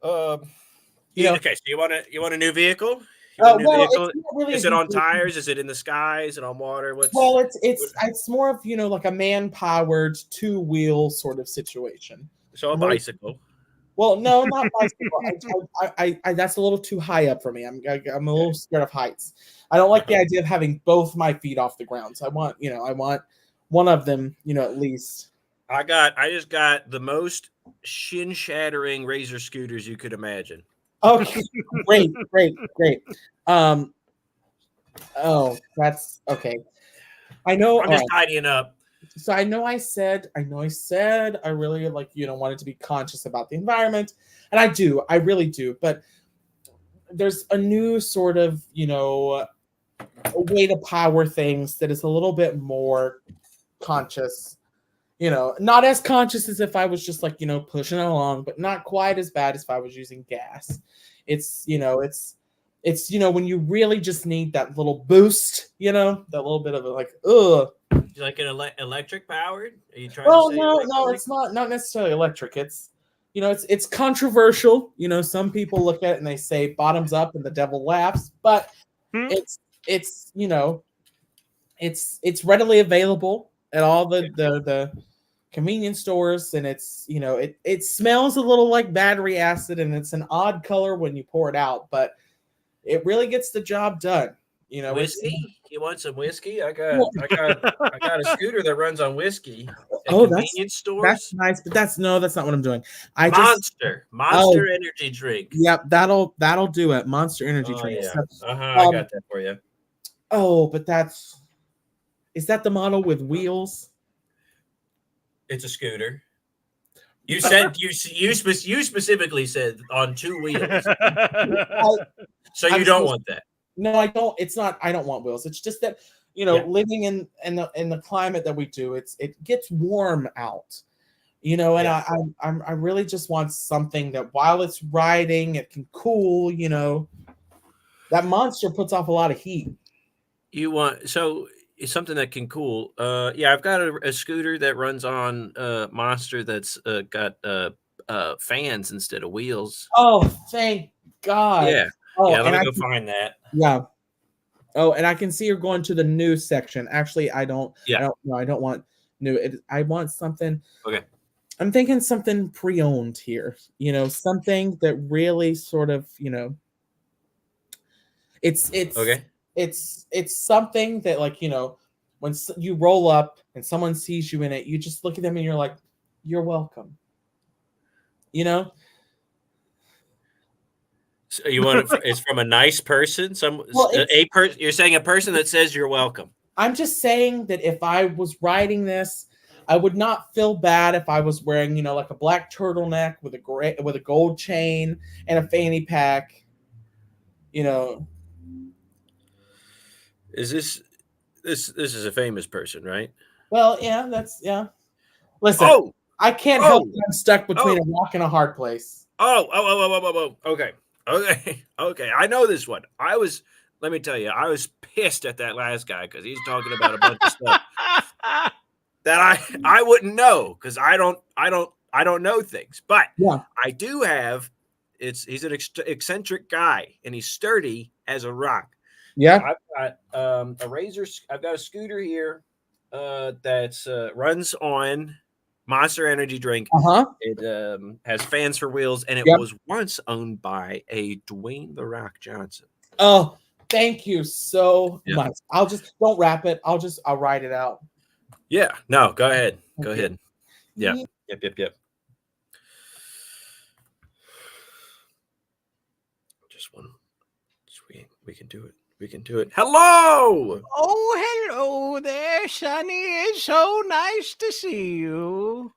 Okay, so you want a new vehicle? It's really is it on tires? Is it in the sky? Is it on water? It's more of like a man-powered 2-wheel sort of situation. So a bicycle. Well, no, not bicycle. I that's a little too high up for me. I'm a little scared of heights. I don't like the idea of having both my feet off the ground. So I want one of them, at least. I just got the most shin-shattering razor scooters you could imagine. Okay, great. Oh, that's okay. I know. I'm just tidying up. So I know I said I really wanted to be conscious about the environment, and I really do. But there's a new sort of a way to power things that is a little bit more conscious. Not as conscious as if I was just pushing it along, but not quite as bad as if I was using gas. It's when you really just need that little boost, that little bit of ugh. You like it electric powered? Are you trying to say no, it's not necessarily electric. It's it's controversial. Some people look at it and they say bottoms up and the devil laughs, but it's it's readily available at all the convenience stores, and it's it smells a little like battery acid, and it's an odd color when you pour it out, but it really gets the job done. Whiskey? You want some whiskey? I got a scooter that runs on whiskey at convenience that's stores. nice, but that's not what I'm doing. Monster energy drink. Yep, that'll do it. Monster energy drink. Yeah. So, I got that for you. Oh, but is that the model with wheels? It's a scooter. You said you specifically said on 2 wheels. So you don't want that. No, I don't. It's not. I don't want wheels. It's just that living in the climate that we do, it gets warm out. And I really just want something that while it's riding, it can cool. That Monster puts off a lot of heat. It's something that can cool. I've got a scooter that runs on Monster that's got fans instead of wheels. Oh, thank God. Yeah. Oh, let me go find that. Yeah. Oh, and I can see you're going to the new section. Actually, I don't. Yeah. I don't want new. I want something. Okay. I'm thinking something pre-owned here. Something that really sort of, it's okay. It's something that, like, when you roll up and someone sees you in it, you just look at them and you're like, you're welcome. So you want it's from a nice person? You're saying a person that says you're welcome. I'm just saying that if I was riding this, I would not feel bad if I was wearing, like a black turtleneck with a gold chain and a fanny pack. Is this is a famous person, right? Well, yeah. Listen, I can't help that I'm stuck between a rock and a hard place. Okay. I know this one. Let me tell you, I was pissed at that last guy because he's talking about a bunch of stuff that I wouldn't know because I don't know things. But yeah. I do have. He's an eccentric guy and he's sturdy as a rock. Yeah, I've got a razor. I've got a scooter here that's runs on Monster energy drink. It has fans for wheels, and it was once owned by a Dwayne "The Rock" Johnson. Oh, thank you so much. Don't wrap it. I'll write it out. Yeah. No, go ahead. Go ahead. Yeah. Yep. Just one. Sweet. We can do it. Hello. Oh, hello there, Sonny. It's so nice to see you.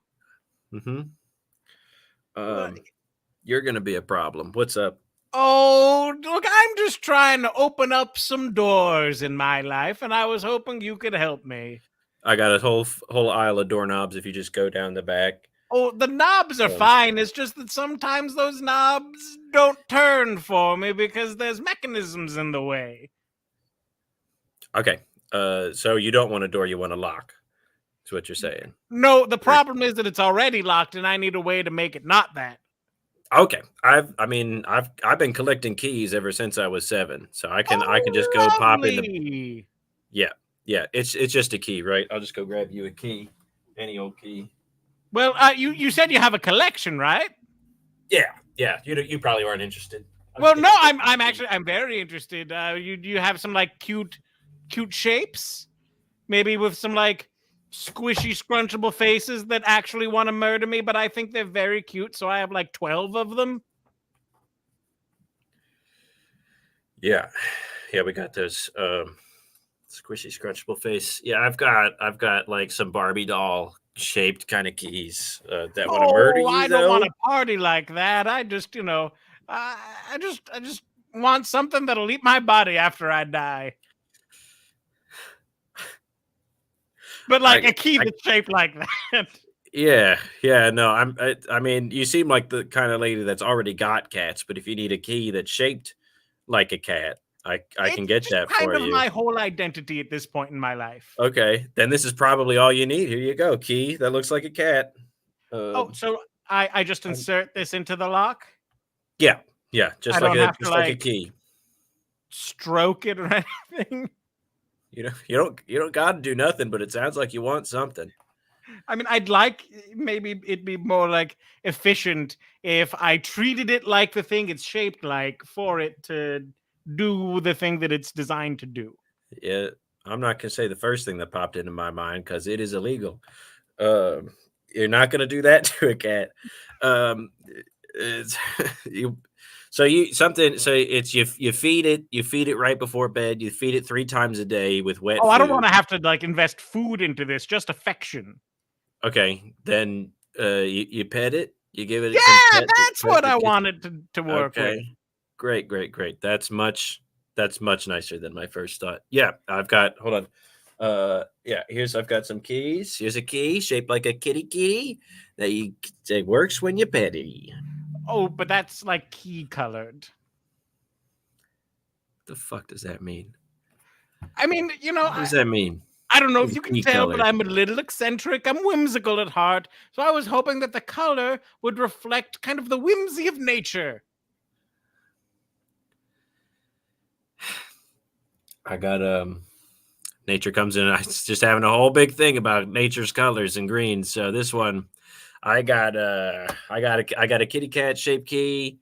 You're gonna be a problem. What's up? Oh, look, I'm just trying to open up some doors in my life, and I was hoping you could help me. I got a whole aisle of doorknobs if you just go down the back. Oh, the knobs are fine. It's just that sometimes those knobs don't turn for me because there's mechanisms in the way. Okay. So you don't want a door, you want a lock. That's what you're saying. No, the problem is that it's already locked and I need a way to make it not that. Okay. I've been collecting keys ever since I was 7. So I can just go pop in the. Yeah. It's just a key, right? I'll just go grab you a key. Any old key. Well, you said you have a collection, right? Yeah. You probably aren't interested. Well, no, I'm very interested. You have some like cute shapes, maybe with some like squishy, scrunchable faces that actually want to murder me, but I think they're very cute, so I have like 12 of them. Yeah, we got those squishy, scrunchable face. Yeah, I've got like some Barbie doll shaped kind of keys that want to murder you. I don't want a party like that. I just, I just want something that'll eat my body after I die. But like a key that's shaped like that. Yeah. No, I mean, you seem like the kind of lady that's already got cats. But if you need a key that's shaped like a cat, I can get that for you. Kind of my whole identity at this point in my life. Okay, then this is probably all you need. Here you go, key that looks like a cat. So I just insert this into the lock. Yeah, just I like don't a have to, like a like- key. Stroke it or anything. You don't got to do nothing, but it sounds like you want something. I mean, I'd like maybe it'd be more like efficient if I treated it like the thing it's shaped like for it to do the thing that it's designed to do. Yeah, I'm not gonna say the first thing that popped into my mind because it is illegal. You're not gonna do that to a cat. It's, you so it's you feed it right before bed. You feed it 3 times a day with wet Oh, food. I don't want to have to like invest food into this, just affection. Okay, then you pet it. You give it. Yeah, some pet- that's pet what the I kiss- wanted to work with. Okay, great. That's much nicer than my first thought. Yeah, I've got. Hold on. I've got some keys. Here's a key shaped like a kitty that it works when you pet it. Oh, but that's like key colored. The fuck does that mean? I mean, What does that mean? I don't know if It's you can key tell, color. but I'm a little eccentric. I'm whimsical at heart. So I was hoping that the color would reflect kind of the whimsy of nature. I got nature comes in. I was just having a whole big thing about nature's colors and greens. So this one, I got a kitty cat shaped key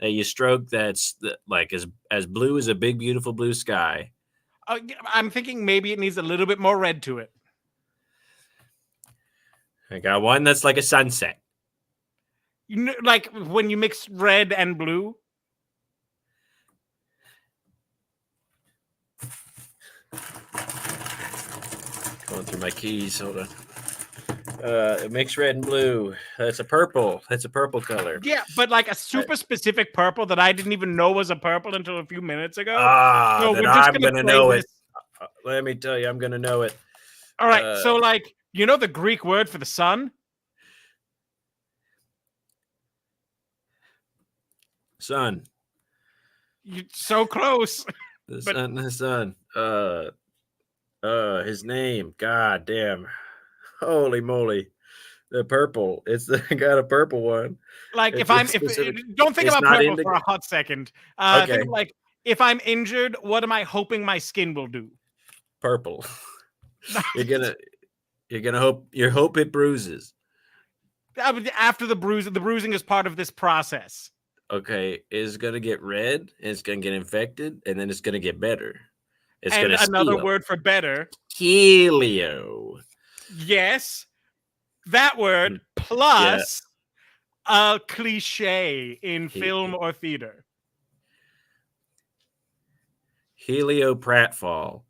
that you stroke. That's like as blue as a big beautiful blue sky. I'm thinking maybe it needs a little bit more red to it. I got one that's like a sunset. Like when you mix red and blue. Going through my keys. Hold on. Mixed red and blue. That's a purple. That's a purple color. Yeah, but like a super specific purple that I didn't even know was a purple until a few minutes ago. Ah, So then we're just I'm gonna play know this. it. Let me tell you, I'm gonna know it. All right, so like the Greek word for the sun? Sun. You're so close. The But- sun. The sun. His name. God damn. Holy moly. The purple. Got a purple one. Like It's if I'm specific. don't think It's about not purple indigo. for a hot second. Okay. Think of like if I'm injured, what am I hoping my skin will do? Purple. You're gonna hope it bruises. After the bruising is part of this process. Okay, it's gonna get red, and it's gonna get infected, and then it's gonna get better. It's And gonna another heal. word for better. Helio. Yes. That word plus a cliche in film or theater. Helio pratfall.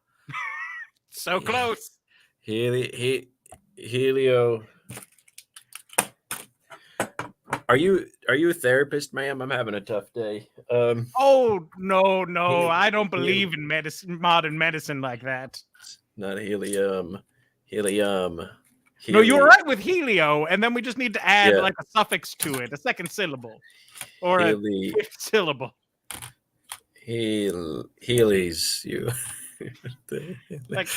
So close. Helio. Are you a therapist, ma'am? I'm having a tough day. Oh no! I don't believe in modern medicine like that. Not helium. Helium. No, you're right with helio, and then we just need to add Yeah. like a suffix to it, a second syllable, or a fifth syllable. Heelys. You. Like,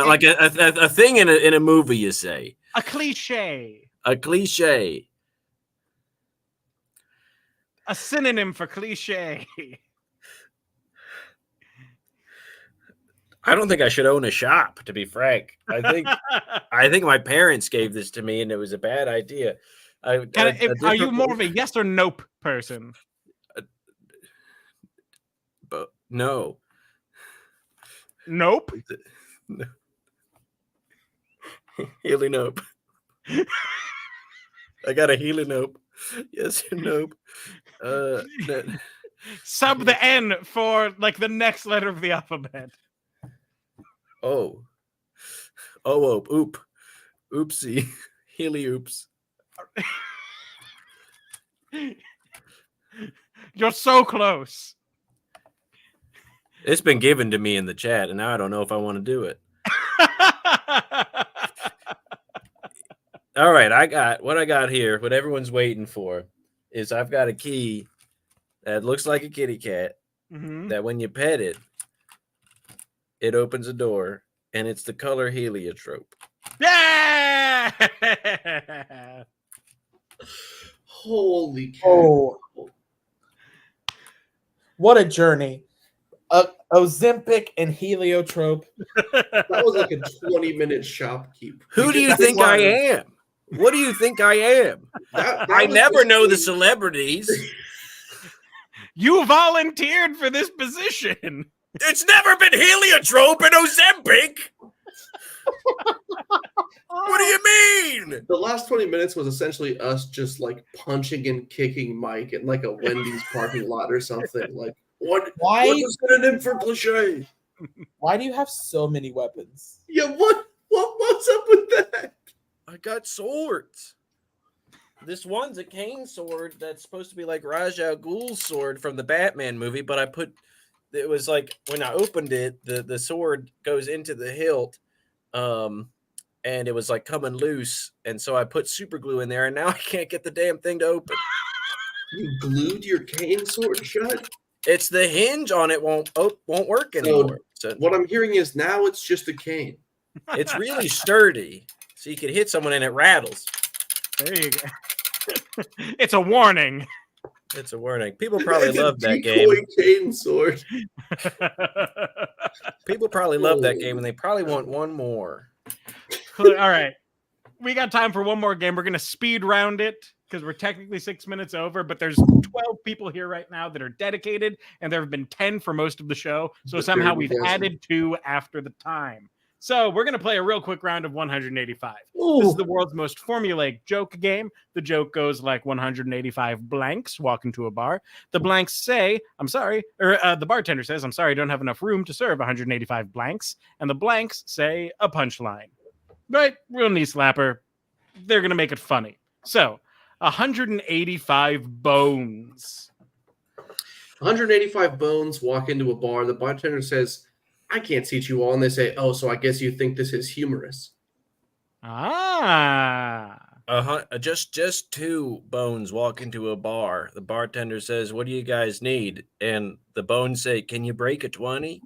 like a thing in a movie, you say. A cliche. A cliche. A synonym for cliche. I don't think I should own a shop, to be frank. I think my parents gave this to me, and it was a bad idea. Are you more of a yes or nope person? But no. Nope. No. Healy nope. I got a healy nope. Yes or nope. No. Sub the N for like the next letter of the alphabet. Oop. Oopsie. Healy oops. You're so close. It's been given to me in the chat, and now I don't know if I want to do it. All right, what I got here, what everyone's waiting for, is I've got a key that looks like a kitty cat that when you pet it, it opens a door, and it's the color heliotrope. Yeah! Holy cow. Oh, what a journey. Ozempic and heliotrope. That was like a 20-minute shopkeep. Who do you think I am? What do you think I am? That I was never know the basically- celebrities. You volunteered for this position. It's never been heliotrope and Ozempic. What do you mean? The last 20 minutes was essentially us just like punching and kicking Mike in like a Wendy's parking lot or something. Like, what's a synonym for cliche? Why do you have so many weapons? Yeah, what's up with that? I got swords. This one's a cane sword that's supposed to be like Ra's al Ghul's sword from the Batman movie, but it was like when I opened it, the sword goes into the hilt, and it was like coming loose, and so I put super glue in there, and now I can't get the damn thing to open. You glued your cane sword shut? It's the hinge on it won't work anymore. So What I'm hearing is now it's just a cane. it's really sturdy, so you can hit someone and it rattles. There you go. It's a warning. It's a warning. People probably It's a love that game. decoy cane sword. People probably love that game, and they probably want one more. All right. We got time for one more game. We're going to speed round it because we're technically 6 minutes over, but there's 12 people here right now that are dedicated, and there have been 10 for most of the show. So somehow we've added 2 after the time. So we're going to play a real quick round of 185. This is the world's most formulaic joke game. The joke goes like 185 blanks walk into a bar. The blanks say, I'm sorry, or the bartender says, I'm sorry, I don't have enough room to serve 185 blanks. And the blanks say a punchline. Right? Real knee slapper. They're going to make it funny. So 185 bones. 185 bones walk into a bar. The bartender says, I can't seat you all. And they say, oh, so I guess you think this is humorous. Ah. Just 2 bones walk into a bar. The bartender says, what do you guys need? And the bones say, can you break a 20?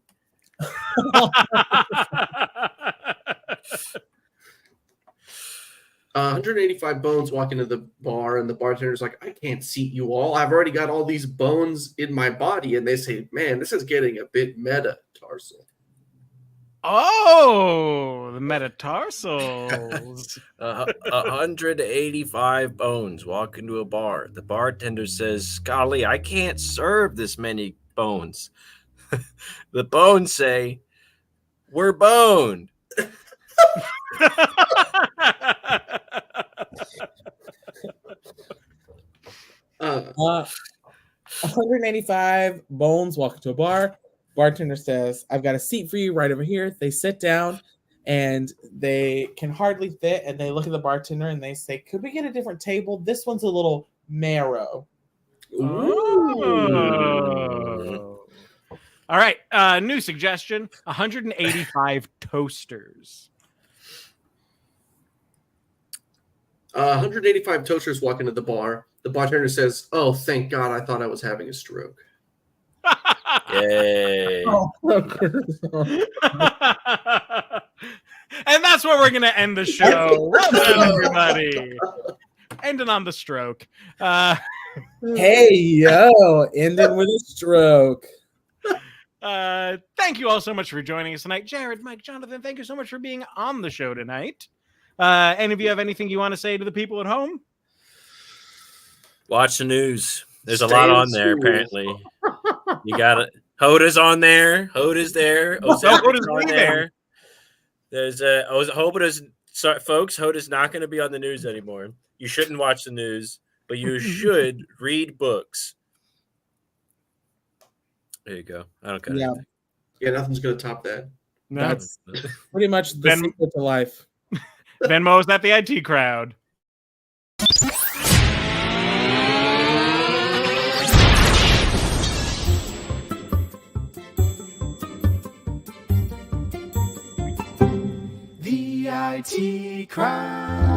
185 bones walk into the bar, and the bartender's like, I can't seat you all. I've already got all these bones in my body. And they say, man, this is getting a bit metatarsal. Oh, the metatarsals. 185 bones walk into a bar. The bartender says, golly, I can't serve this many bones. The bones say, we're boned. 185 bones walk into a bar. Bartender says, I've got a seat for you right over here. They sit down and they can hardly fit. And they look at the bartender and they say, could we get a different table? This one's a little narrow. Oh. All right. New suggestion 185 toasters. 185 toasters walk into the bar. The bartender says, oh, thank God, I thought I was having a stroke. Yay. Oh, And that's where we're going to end the show. Well done, everybody. Ending on the stroke. Hey, yo, ending with a stroke. Thank you all so much for joining us tonight. Jared, Mike, Jonathan, thank you so much for being on the show tonight. Any of you have anything you want to say to the people at home? Watch the news. There's a Stay lot in on there, school. apparently. You got it. Hoda's on there. Hoda's there. Ozempic's on there. There's Hoda's folks. Hoda's not going to be on the news anymore. You shouldn't watch the news, but you should read books. There you go. I don't got Yeah. anything. Yeah, nothing's going to top that. No. That's pretty much the Ben- secret to life. Venmo is at the IT crowd. The IT crowd.